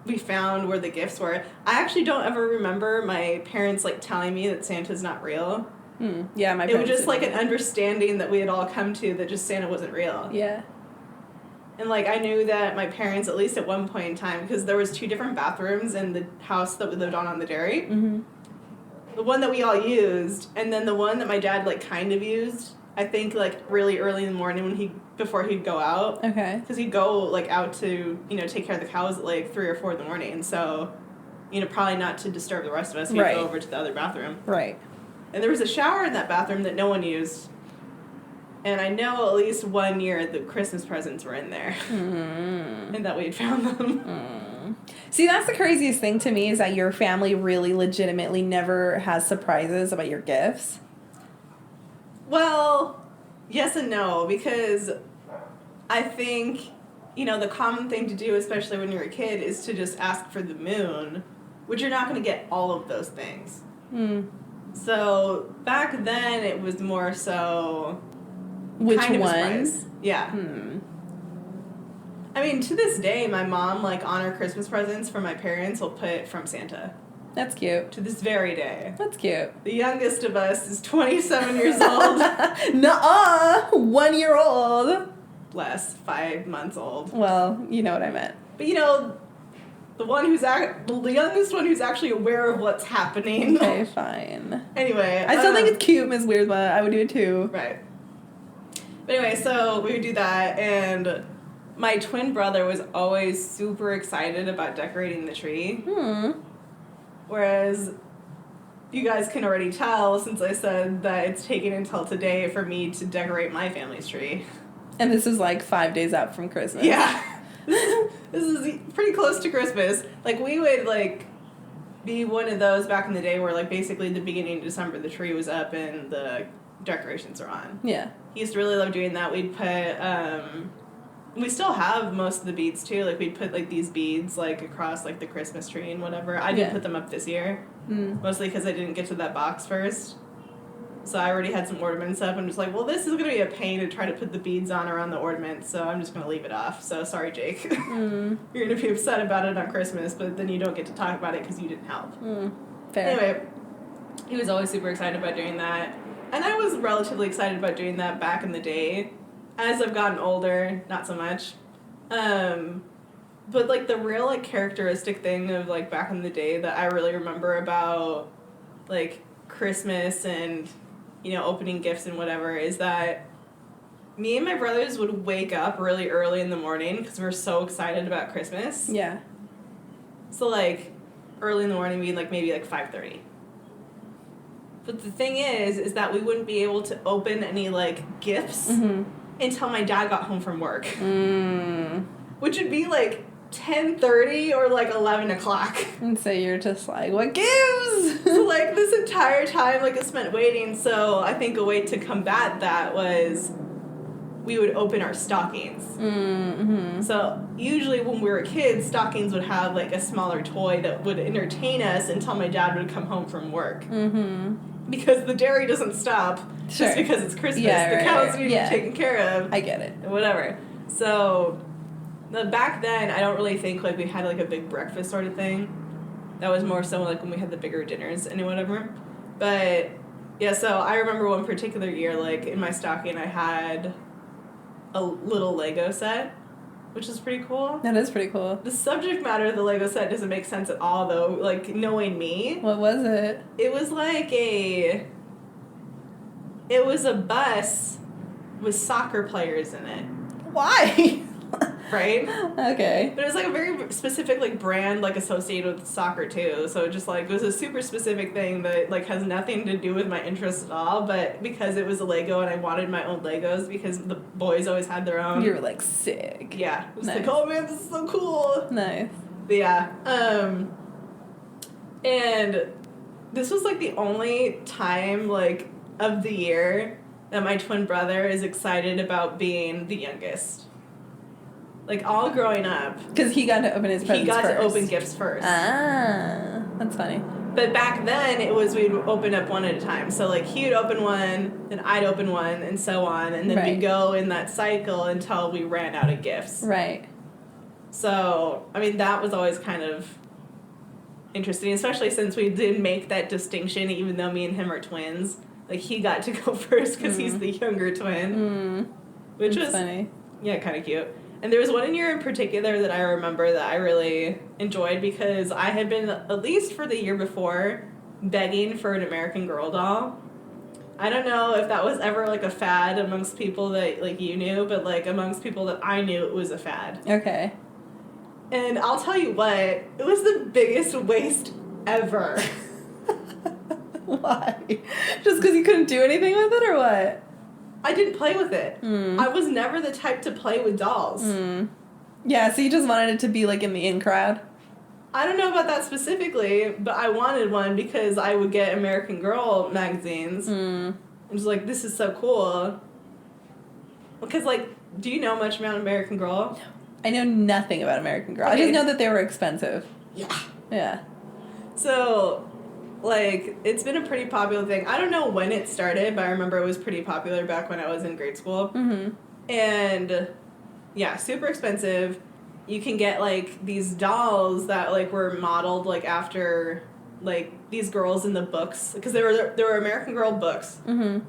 we found where the gifts were. I actually don't ever remember my parents, like, telling me that Santa's not real. Yeah, my parents It was just, like, an understanding that we had all come to that just Santa wasn't real. Yeah. And, like, I knew that my parents, at least at one point in time, because there was 2 different bathrooms in the house that we lived on the dairy. Mm-hmm. The one that we all used, and then the one that my dad, like, kind of used, I think, like, really early in the morning before he'd go out. Okay. Because he'd go, like, out to, you know, take care of the cows at, like, 3 or 4 in the morning. So, you know, probably not to disturb the rest of us, he'd right, go over to the other bathroom. Right. And there was a shower in that bathroom that no one used. And I know at least one year the Christmas presents were in there. Mm-hmm. And that we had found them. Mm. See, that's the craziest thing to me is that your family really legitimately never has surprises about your gifts. Well, yes and no, because I think, you know, the common thing to do, especially when you're a kid, is to just ask for the moon, which you're not going to get all of those things. Mm. So back then it was more so... Which kind one? Of a surprise. Yeah. I mean, to this day, my mom, like, on her Christmas presents for my parents will put from Santa. That's cute. To this very day. That's cute. The youngest of us is 27 years old. Nuh-uh! 1 year old. Less, 5 months old. Well, you know what I meant. But, you know, the youngest one who's actually aware of what's happening. Okay, fine. Anyway. I still think it's cute, Miss Weird, but I would do it too. Right. But anyway, so we would do that, and my twin brother was always super excited about decorating the tree. Whereas you guys can already tell, since I said that it's taken until today for me to decorate my family's tree. And this is like 5 days out from Christmas. Yeah. This is pretty close to Christmas. Like, we would, like, be one of those back in the day where, like, basically the beginning of December the tree was up and the decorations are on. Yeah. He used to really love doing that. We'd put, we still have most of the beads, too. Like, we'd put, like, these beads, like, across, like, the Christmas tree and whatever. I didn't put them up this year. Mostly because I didn't get to that box first. So I already had some ornaments up. I'm just like, well, this is going to be a pain to try to put the beads on around the ornaments, so I'm just going to leave it off. So sorry, Jake. You're going to be upset about it on Christmas, but then you don't get to talk about it because you didn't help. Fair. Anyway, he was always super excited about doing that. And I was relatively excited about doing that back in the day. As I've gotten older, not so much. But, like, the real, like, characteristic thing of, like, back in the day that I really remember about, like, Christmas and, you know, opening gifts and whatever is that me and my brothers would wake up really early in the morning because we were so excited about Christmas. Yeah. So, like, early in the morning, we'd, like, maybe, like, 5:30. But the thing is that we wouldn't be able to open any, like, gifts until my dad got home from work. Which would be, like, 10:30 or, like, 11 o'clock. And so you're just like, what gives? So, like, this entire time, like, I spent waiting, so I think a way to combat that was we would open our stockings. So, usually when we were kids, stockings would have, like, a smaller toy that would entertain us until my dad would come home from work. Because the dairy doesn't stop just because it's Christmas. The cows need to be taken care of. I get it. Whatever. So, back then, I don't really think, like, we had, like, a big breakfast sort of thing. That was more so, like, when we had the bigger dinners and whatever. But, yeah, so I remember one particular year, like, in my stocking, I had a little Lego set, which is pretty cool. That is pretty cool. The subject matter of the Lego set doesn't make sense at all, though, like, knowing me. What was it? It was like it was a bus with soccer players in it. Why? Right? Okay. But it was like a very specific, like, brand, like, associated with soccer too. So just, like, it was a super specific thing that, like, has nothing to do with my interests at all. But because it was a Lego and I wanted my own Legos because the boys always had their own. You were like, sick. Yeah. It was Nice. like, oh man, this is so cool. Nice. But yeah. And this was, like, the only time, like, of the year that my twin brother is excited about being the youngest. Like, all growing up. Because he got to open his presents He got first. to open gifts first. Ah, that's funny. But back then, it was we'd open up one at a time. So, like, he would open one, then I'd open one, and so on. And then we'd go in that cycle until we ran out of gifts. Right. So, I mean, that was always kind of interesting, especially since we did make that distinction, even though me and him are twins. Like, he got to go first because he's the younger twin. Which was funny. Yeah, kind of cute. And there was one year in particular that I remember that I really enjoyed because I had been, at least for the year before, begging for an American Girl doll. I don't know if that was ever, like, a fad amongst people that, like, you knew, but, like, amongst people that I knew, it was a fad. Okay. And I'll tell you what, it was the biggest waste ever. Why? Just because you couldn't do anything with it, or what? I didn't play with it. I was never the type to play with dolls. Yeah, so you just wanted it to be, like, in the in crowd? I don't know about that specifically, but I wanted one because I would get American Girl magazines. And just like, this is so cool. Because, like, do you know much about American Girl? I know nothing about American Girl. Okay. I just know that they were expensive. Yeah. Yeah. So, like, it's been a pretty popular thing. I don't know when it started, but I remember it was pretty popular back when I was in grade school. And, yeah, super expensive. You can get, like, these dolls that, like, were modeled, like, after, like, these girls in the books. Because there were American Girl books. And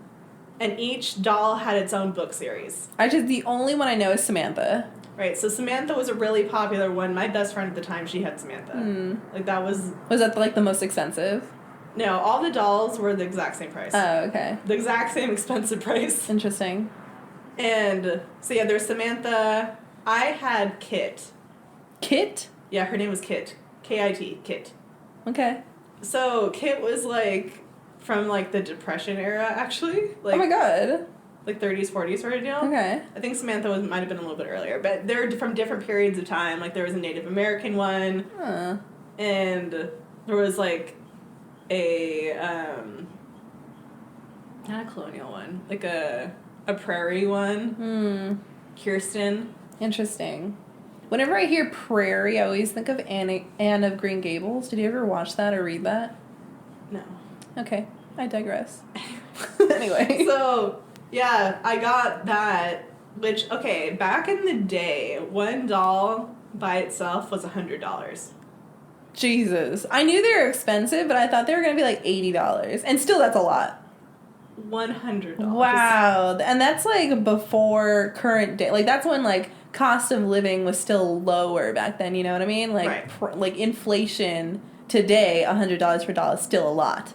each doll had its own book series. The only one I know is Samantha. Right, so Samantha was a really popular one. My best friend at the time, she had Samantha. Like, that was... Was that, like, the most expensive? No, all the dolls were the exact same price. Oh, okay. The exact same expensive price. Interesting. And, so yeah, there's Samantha. I had Kit. Kit? Yeah, her name was Kit. K-I-T, Kit. Okay. So, Kit was, like, from, like, the Depression era, actually. Like, oh my god. Like, 30s, 40s sort of deal. Okay. I think Samantha might have been a little bit earlier. But they're from different periods of time. Like, there was a Native American one. And there was, like, a, not a colonial one. Like, a prairie one. Kirsten. Interesting. Whenever I hear prairie, I always think of Anne of Green Gables. Did you ever watch that or read that? No. Okay. I digress. Anyway. So, yeah, I got that, which, okay, back in the day, one doll by itself was $100. Jesus. I knew they were expensive, but I thought they were going to be like $80. And still, that's a lot. $100. Wow. And that's like before current day. Like, that's when, like, cost of living was still lower back then, you know what I mean? Like, like inflation today, $100 per doll is still a lot.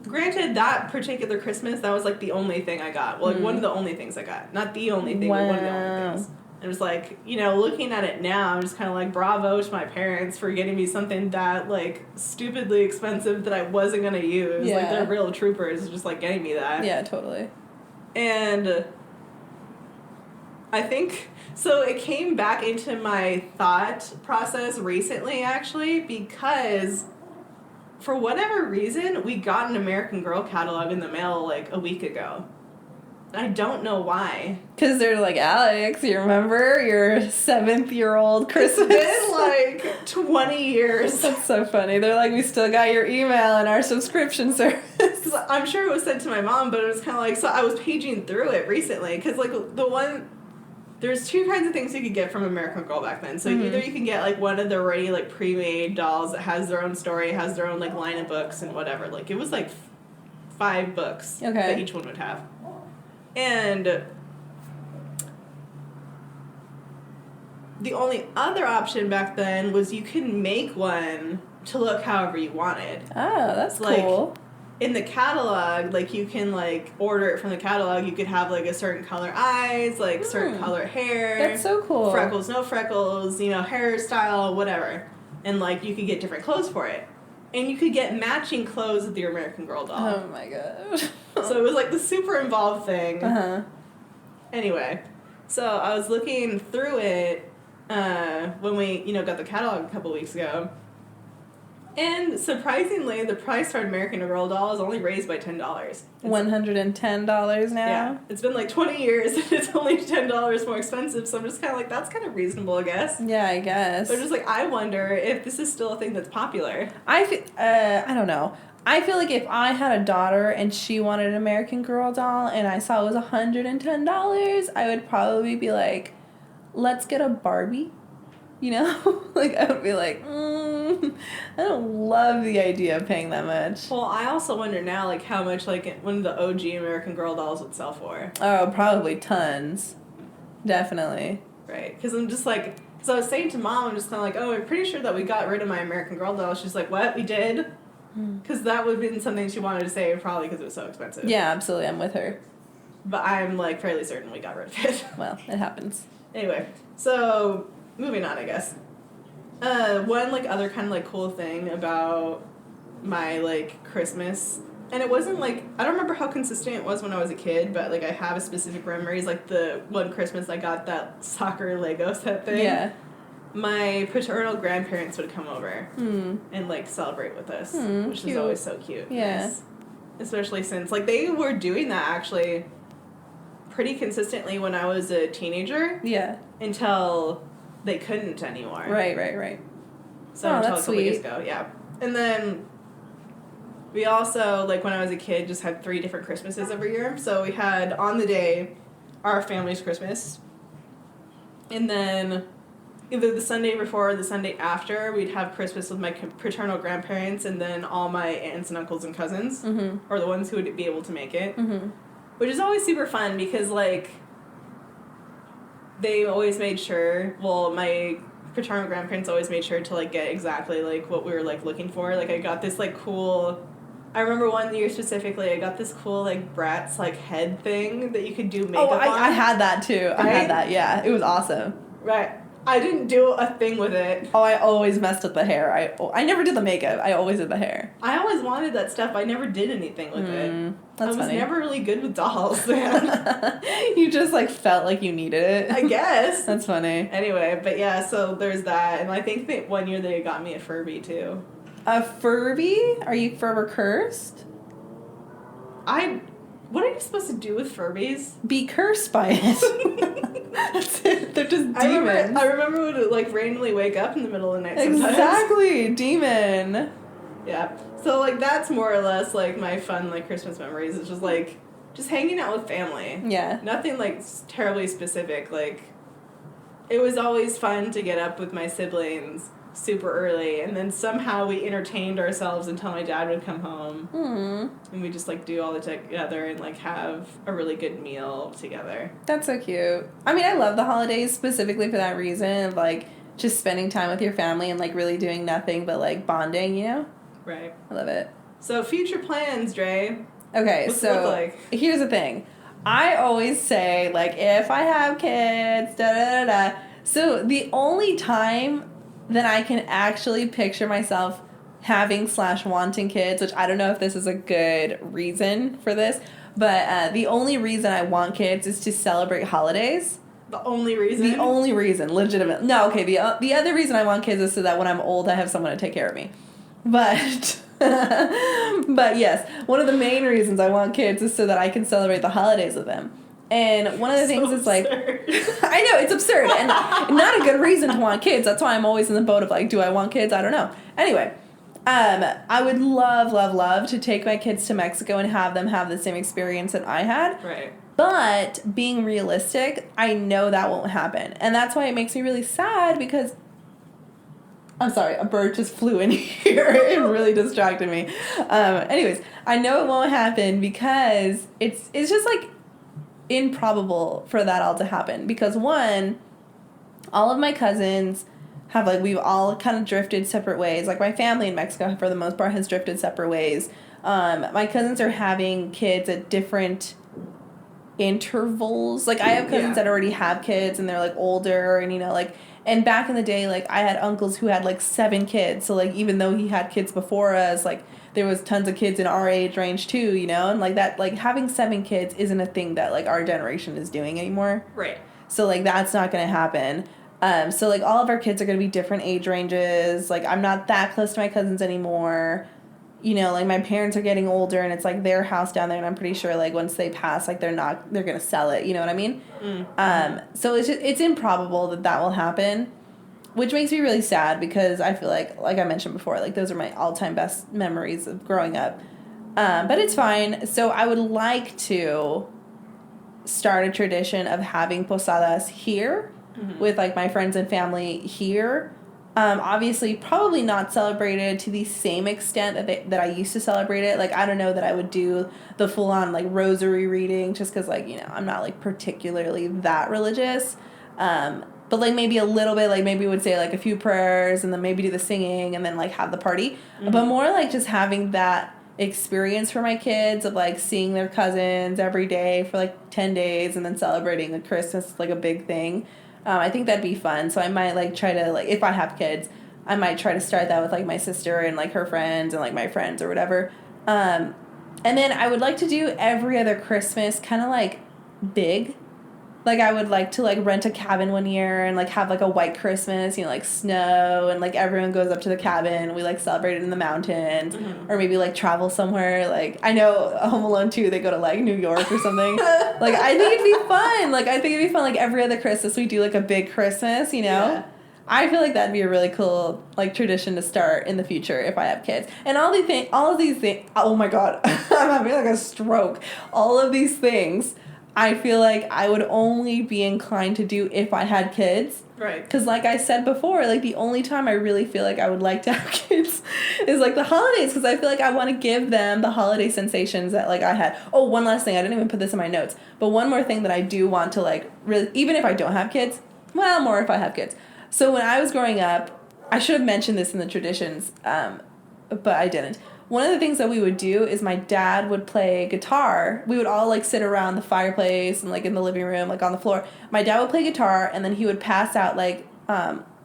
Granted, that particular Christmas, that was, like, the only thing I got. Well, like, one of the only things I got. Not the only thing, but one of the only things. It was like, you know, looking at it now, I'm just kind of like, bravo to my parents for getting me something that, like, stupidly expensive that I wasn't going to use. Yeah. Like, they're real troopers just, like, getting me that. Yeah, totally. And I think, so it came back into my thought process recently, actually, because for whatever reason, we got an American Girl catalog in the mail, like, a week ago. I don't know why. Because they're like, Alex, you remember your 7th-year-old Christmas? It's been like 20 years. That's so funny. They're like, we still got your email and our subscription service. Cause I'm sure it was sent to my mom, but it was kind of like, so I was paging through it recently. Because, like, there's 2 kinds of things you could get from American Girl back then. So either you can get, like, one of the already, like, pre-made dolls that has their own story, has their own, like, line of books and whatever. Like, it was, like, 5 books that each one would have. And the only other option back then was you could make one to look however you wanted. Oh, that's cool. In the catalog, like, you can, like, order it from the catalog. You could have, like, a certain color eyes, like, certain color hair. That's so cool. Freckles, no freckles, you know, hairstyle, whatever. And, like, you could get different clothes for it. And you could get matching clothes with your American Girl doll. Oh, my God. So it was, like, the super involved thing. Uh-huh. Anyway, so I was looking through it when we, you know, got the catalog a couple weeks ago. And surprisingly, the price for an American Girl doll is only raised by $10. $110 now? Yeah. It's been like 20 years and it's only $10 more expensive, so I'm just kind of like, that's kind of reasonable, I guess. Yeah, I guess. So I'm just like, I wonder if this is still a thing that's popular. I don't know. I feel like if I had a daughter and she wanted an American Girl doll and I saw it was $110, I would probably be like, let's get a Barbie. You know? Like, I would be like, I don't love the idea of paying that much. Well, I also wonder now, like, how much, like, one of the OG American Girl dolls would sell for. Oh, probably tons. Definitely. Right. Because I'm just like, so I was saying to Mom, I'm just kind of like, oh, I'm pretty sure that we got rid of my American Girl doll. She's like, what? We did? Because that would have been something she wanted to say, probably because it was so expensive. Yeah, absolutely. I'm with her. But I'm, like, fairly certain we got rid of it. Well, it happens. Anyway, so moving on, I guess. One, like, other kind of, like, cool thing about my, like, Christmas, and it wasn't, like, I don't remember how consistent it was when I was a kid, but, like, I have a specific memories, like, the one Christmas I got that soccer Lego set thing. Yeah. My paternal grandparents would come over and, like, celebrate with us, which cute. is always so cute. Yeah. Yes. Especially since, like, they were doing that, actually, pretty consistently when I was a teenager. Yeah. Until they couldn't anymore. Right. So Oh, until that's a couple years sweet. ago, yeah. And then we also, like, when I was a kid, just had 3 different Christmases every year. So we had, on the day, our family's Christmas. And then either the Sunday before or the Sunday after, we'd have Christmas with my paternal grandparents and then all my aunts and uncles and cousins. Or the ones who would be able to make it. Which is always super fun because, like, they always made sure, well, my paternal grandparents always made sure to, like, get exactly, like, what we were, like, looking for. Like, I got this, like, cool, I remember one year specifically, I got this cool, like, Bratz, like, head thing that you could do makeup on. I had that too. Right? I had that, yeah. It was awesome. Right. I didn't do a thing with it. Oh, I always messed with the hair. I never did the makeup. I always did the hair. I always wanted that stuff. I never did anything with it. That's funny. I was never really good with dolls, man. You just, like, felt like you needed it. I guess. That's funny. Anyway, but yeah, so there's that. And I think that one year they got me a Furby, too. A Furby? Are you forever cursed? What are you supposed to do with Furbies? Be cursed by it. That's it. They're just demons. I remember would, like, randomly wake up in the middle of the night sometimes. Exactly. Demon. Yeah. So, like, that's more or less, like, my fun, like, Christmas memories. It's just, like, just hanging out with family. Yeah. Nothing, like, terribly specific. Like, it was always fun to get up with my siblings super early, and then somehow we entertained ourselves until my dad would come home. And we just, like, do all the together and, like, have a really good meal together. That's so cute. I mean, I love the holidays specifically for that reason of, like, just spending time with your family and, like, really doing nothing but, like, bonding, you know? Right. I love it. So, future plans, Dre. Okay, What's it so look like? here's the thing. I always say, like, if I have kids, da-da-da-da. So the only time that I can actually picture myself having/wanting kids, which I don't know if this is a good reason for this, but the only reason I want kids is to celebrate holidays. The only reason? The only reason, legitimate. No, okay, the other reason I want kids is so that when I'm old, I have someone to take care of me. But... but yes, one of the main reasons I want kids is so that I can celebrate the holidays with them. And one of the things is like, I know, it's absurd and not a good reason to want kids. That's why I'm always in the boat of like, do I want kids? I don't know. Anyway, I would love to take my kids to Mexico and have them have the same experience that I had. Right. But being realistic, I know that won't happen. And that's why it makes me really sad because... I'm sorry, a bird just flew in here. It really distracted me. Anyways, I know it won't happen because it's just like improbable for that all to happen. Because one, all of my cousins have like, we've all kind of drifted separate ways. Like my family in Mexico, for the most part, has drifted separate ways. My cousins are having kids at different intervals. Like I have cousins that already have kids and they're like older and, you know, like... And back in the day, like, I had uncles who had, like, 7 kids. So, like, even though he had kids before us, like, there was tons of kids in our age range, too, you know? And, like, that, like, having 7 kids isn't a thing that, like, our generation is doing anymore. Right. So, like, that's not going to happen. So, like, all of our kids are going to be different age ranges. Like, I'm not that close to my cousins anymore. You know, like, my parents are getting older, and it's, like, their house down there, and I'm pretty sure, like, once they pass, like, they're going to sell it, you know what I mean? So it's improbable that will happen, which makes me really sad, because I feel like I mentioned before, like, those are my all-time best memories of growing up. But it's fine. So I would like to start a tradition of having posadas here, with, like, my friends and family here. Obviously, probably not celebrated to the same extent that I used to celebrate it. Like, I don't know that I would do the full-on, like, rosary reading just because, like, you know, I'm not, like, particularly that religious. But, like, maybe a little bit, like, maybe would say, like, a few prayers and then maybe do the singing and then, like, have the party. But more, like, just having that experience for my kids of, like, seeing their cousins every day for, like, 10 days and then celebrating the Christmas, like, a big thing. I think that'd be fun. So I might, like, try to, like, if I have kids, I might try to start that with, like, my sister and, like, her friends and, like, my friends or whatever. And then I would like to do every other Christmas kind of, like, big. Like, I would like to, like, rent a cabin one year and, like, have, like, a white Christmas, you know, like, snow, and, like, everyone goes up to the cabin. We, like, celebrate it in the mountains. Or maybe, like, travel somewhere. Like, I know Home Alone 2, they go to, like, New York or something. Like, I think it'd be fun. Like, I think it'd be fun, like, every other Christmas we do, like, a big Christmas, you know? Yeah. I feel like that'd be a really cool, like, tradition to start in the future if I have kids. And all of these things, oh, my God. I'm having, like, a stroke. All of these things... I feel like I would only be inclined to do if I had kids. Right. Because like I said before, like the only time I really feel like I would like to have kids is like the holidays. Because I feel like I want to give them the holiday sensations that like I had. Oh, one last thing. I didn't even put this in my notes. But one more thing that I do want to like, really, even if I don't have kids, well, more if I have kids. So when I was growing up, I should have mentioned this in the traditions, but I didn't. One of the things that we would do is my dad would play guitar. We would all, like, sit around the fireplace and, like, in the living room, like, on the floor. My dad would play guitar, and then he would pass out, like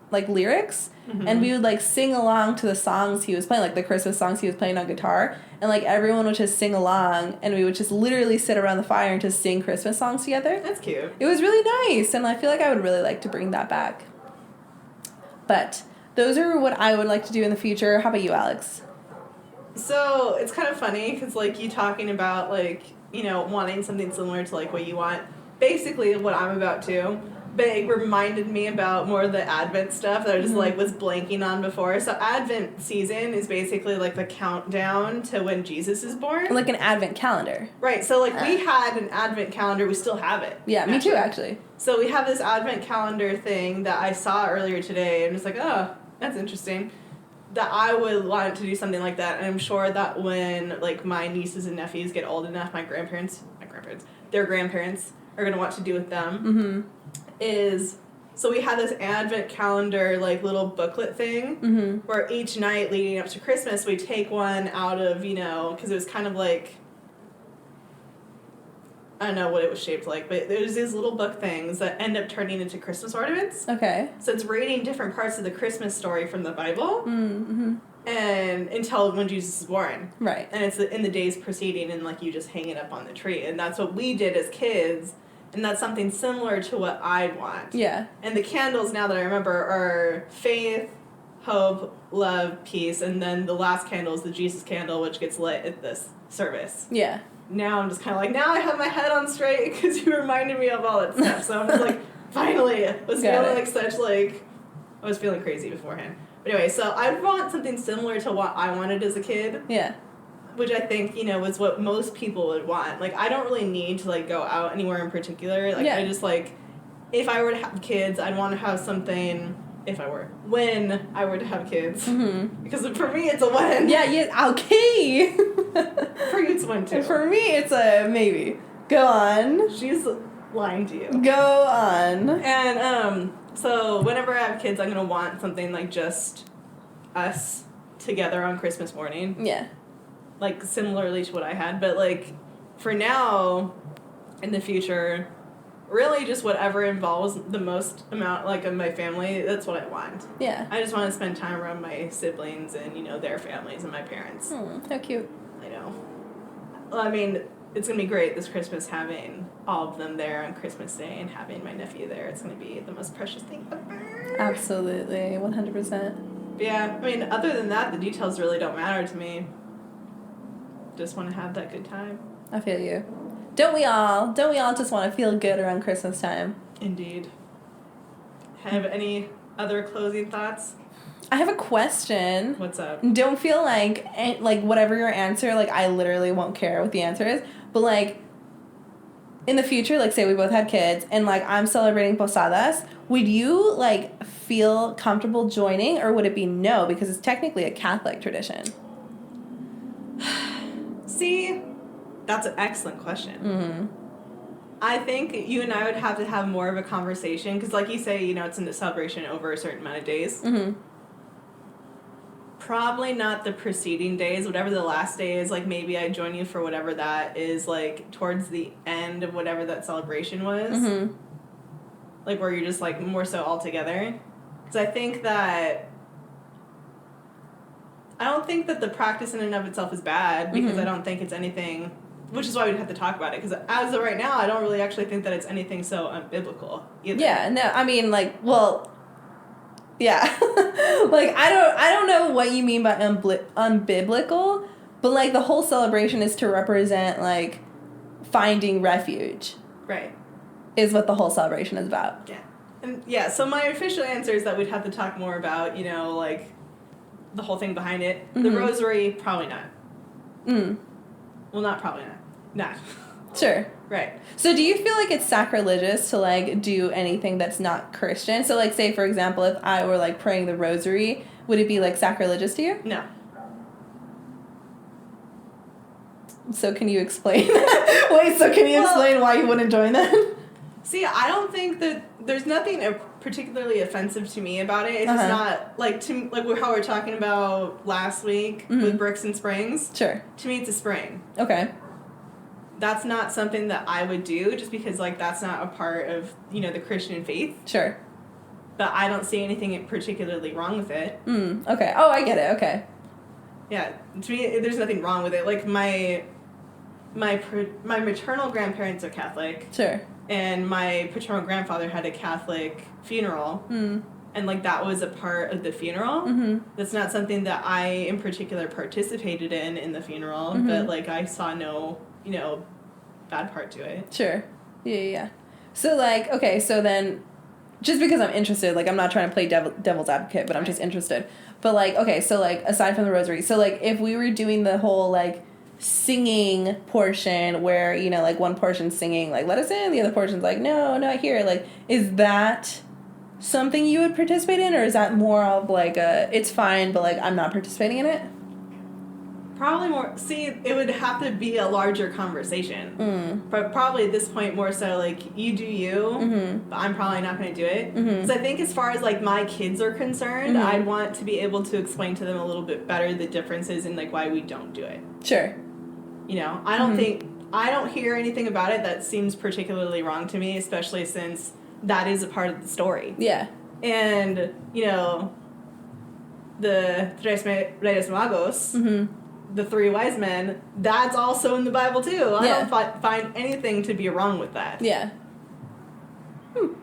lyrics. And we would, like, sing along to the songs he was playing, like, the Christmas songs he was playing on guitar. And, like, everyone would just sing along, and we would just literally sit around the fire and just sing Christmas songs together. That's cute. It was really nice, and I feel like I would really like to bring that back. But those are what I would like to do in the future. How about you, Alex? So, it's kind of funny, because, like, you talking about, like, you know, wanting something similar to, like, what you want. Basically, what I'm about to. But it reminded me about more of the Advent stuff that I just, like, was blanking on before. So, Advent season is basically, like, the countdown to when Jesus is born. Like an Advent calendar. Right. So, like, we had an Advent calendar. We still have it. Yeah, me too, actually. So, we have this Advent calendar thing that I saw earlier today. And it's like, oh, that's interesting. That I would want to do something like that, and I'm sure that when, like, my nieces and nephews get old enough, their grandparents are going to want to do with them, so we had this Advent calendar, like, little booklet thing, where each night leading up to Christmas, we take one out of, you know, because it was kind of like, I don't know what it was shaped like, but there's these little book things that end up turning into Christmas ornaments. Okay. So it's reading different parts of the Christmas story from the Bible. Mm-hmm. And until when Jesus is born. Right. And it's in the days preceding, and, like, you just hang it up on the tree. And that's what we did as kids, and that's something similar to what I want. Yeah. And the candles, now that I remember, are faith, hope, love, peace, and then the last candle is the Jesus candle, which gets lit at this service. Yeah. Now I'm just kind of like, now I have my head on straight because you reminded me of all that stuff. So I'm just like, finally, I was feeling crazy beforehand. But anyway, so I want something similar to what I wanted as a kid. Yeah. Which I think, was what most people would want. Like, I don't really need to, like, go out anywhere in particular. Like, I just, like, if I were to have kids, I'd want to have something, when I were to have kids. Mm-hmm. Because for me, it's a when. Yeah, okay. For you, it's a when, too. For me, it's a maybe. Go on. She's lying to you. Go on. And, so whenever I have kids, I'm going to want something, like, just us together on Christmas morning. Yeah. Like, similarly to what I had. But, like, for now, in the future, really just whatever involves the most amount, like, of my family, that's what I want. Yeah. I just want to spend time around my siblings and, their families and my parents. How cute. I know. Well, I mean, it's going to be great this Christmas having all of them there on Christmas Day and having my nephew there. It's going to be the most precious thing ever. Absolutely. 100%. But yeah, I mean, other than that, the details really don't matter to me. Just want to have that good time. I feel you. Don't we all just want to feel good around Christmas time? Indeed. Have any other closing thoughts? I have a question. What's up? Don't feel like whatever your answer, like, I literally won't care what the answer is. But, like, in the future, like, say we both had kids and, like, I'm celebrating posadas, would you, like, feel comfortable joining, or would it be no because it's technically a Catholic tradition? See, that's an excellent question. Mm-hmm. I think you and I would have to have more of a conversation because, like you say, it's in the celebration over a certain amount of days. Mm-hmm. Probably not the preceding days, whatever the last day is. Like, maybe I join you for whatever that is, like, towards the end of whatever that celebration was. Mm-hmm. Like, where you're just, like, more so all together. Because I think that... I don't think that the practice in and of itself is bad, because Mm-hmm. I don't think it's anything... Which is why we'd have to talk about it, because as of right now, I don't really actually think that it's anything so unbiblical either. Yeah, no, I mean, like, well... Yeah. Like, I don't know what you mean by unbiblical, but, like, the whole celebration is to represent, like, finding refuge. Right. Is what the whole celebration is about. Yeah. And, yeah, so my official answer is that we'd have to talk more about, like, the whole thing behind it. Mm-hmm. The rosary, probably not. Mm. Well, not probably not. Not. Sure. Right. So do you feel like it's sacrilegious to, like, do anything that's not Christian? So, like, say, for example, if I were, like, praying the rosary, would it be, like, sacrilegious to you? No. So can you explain? Explain why you wouldn't join that? See, I don't think that there's nothing particularly offensive to me about it. It's just not, like, how we were talking about last week with bricks and springs. Sure. To me, it's a spring. Okay. That's not something that I would do just because, like, that's not a part of, the Christian faith. Sure. But I don't see anything particularly wrong with it. Okay. Oh, I get it. Okay. Yeah. To me, there's nothing wrong with it. Like, my maternal grandparents are Catholic. Sure. And my paternal grandfather had a Catholic funeral. And, like, that was a part of the funeral. Mm-hmm. That's not something that I, in particular, participated in the funeral. Mm-hmm. But, like, I saw no, bad part to it. Sure. Yeah. So, like, okay, so then, just because I'm interested, like, I'm not trying to play devil's advocate, but I'm just interested. But, like, okay, so, like, aside from the rosary, so, like, if we were doing the whole, like, singing portion where, like, one portion's singing, like, let us in, the other portion's like, no, not here, like, is that something you would participate in, or is that more of, like, it's fine, but, like, I'm not participating in it? Probably more... See, it would have to be a larger conversation. But probably at this point more so, like, you do you, but I'm probably not going to do it. Because I think as far as, like, my kids are concerned, I'd want to be able to explain to them a little bit better the differences and, like, why we don't do it. Sure. I don't think... I don't hear anything about it that seems particularly wrong to me, especially since that is a part of the story. Yeah. And, you know, the Tres Reyes Magos, the three wise men, that's also in the Bible too. I don't find anything to be wrong with that. Yeah.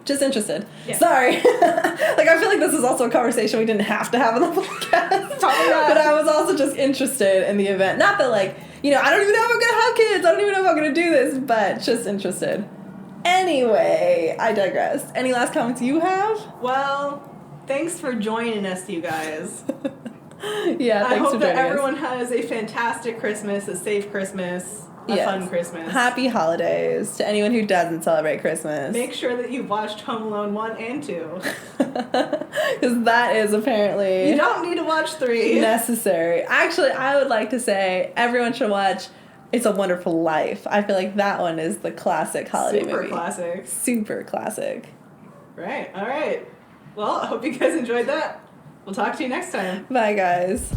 Just interested. Yeah. Sorry. Like, I feel like this is also a conversation we didn't have to have on the podcast. Probably not. But I was also just interested in the event. Not that, like, you know, I don't even know if I'm going to have kids. I don't even know if I'm going to do this. But just interested. Anyway, I digress. Any last comments you have? Well, thanks for joining us, you guys. Yeah, I thanks hope for that joining everyone us. has a fantastic Christmas, a safe Christmas, a fun Christmas. Happy holidays to anyone who doesn't celebrate Christmas. Make sure that you've watched Home Alone 1 and 2. Because that is apparently... You don't need to watch 3. necessary. Actually, I would like to say everyone should watch It's a Wonderful Life. I feel like that one is the classic holiday movie. Super classic. Super classic. Right, alright. Well, I hope you guys enjoyed that. We'll talk to you next time. Bye, guys.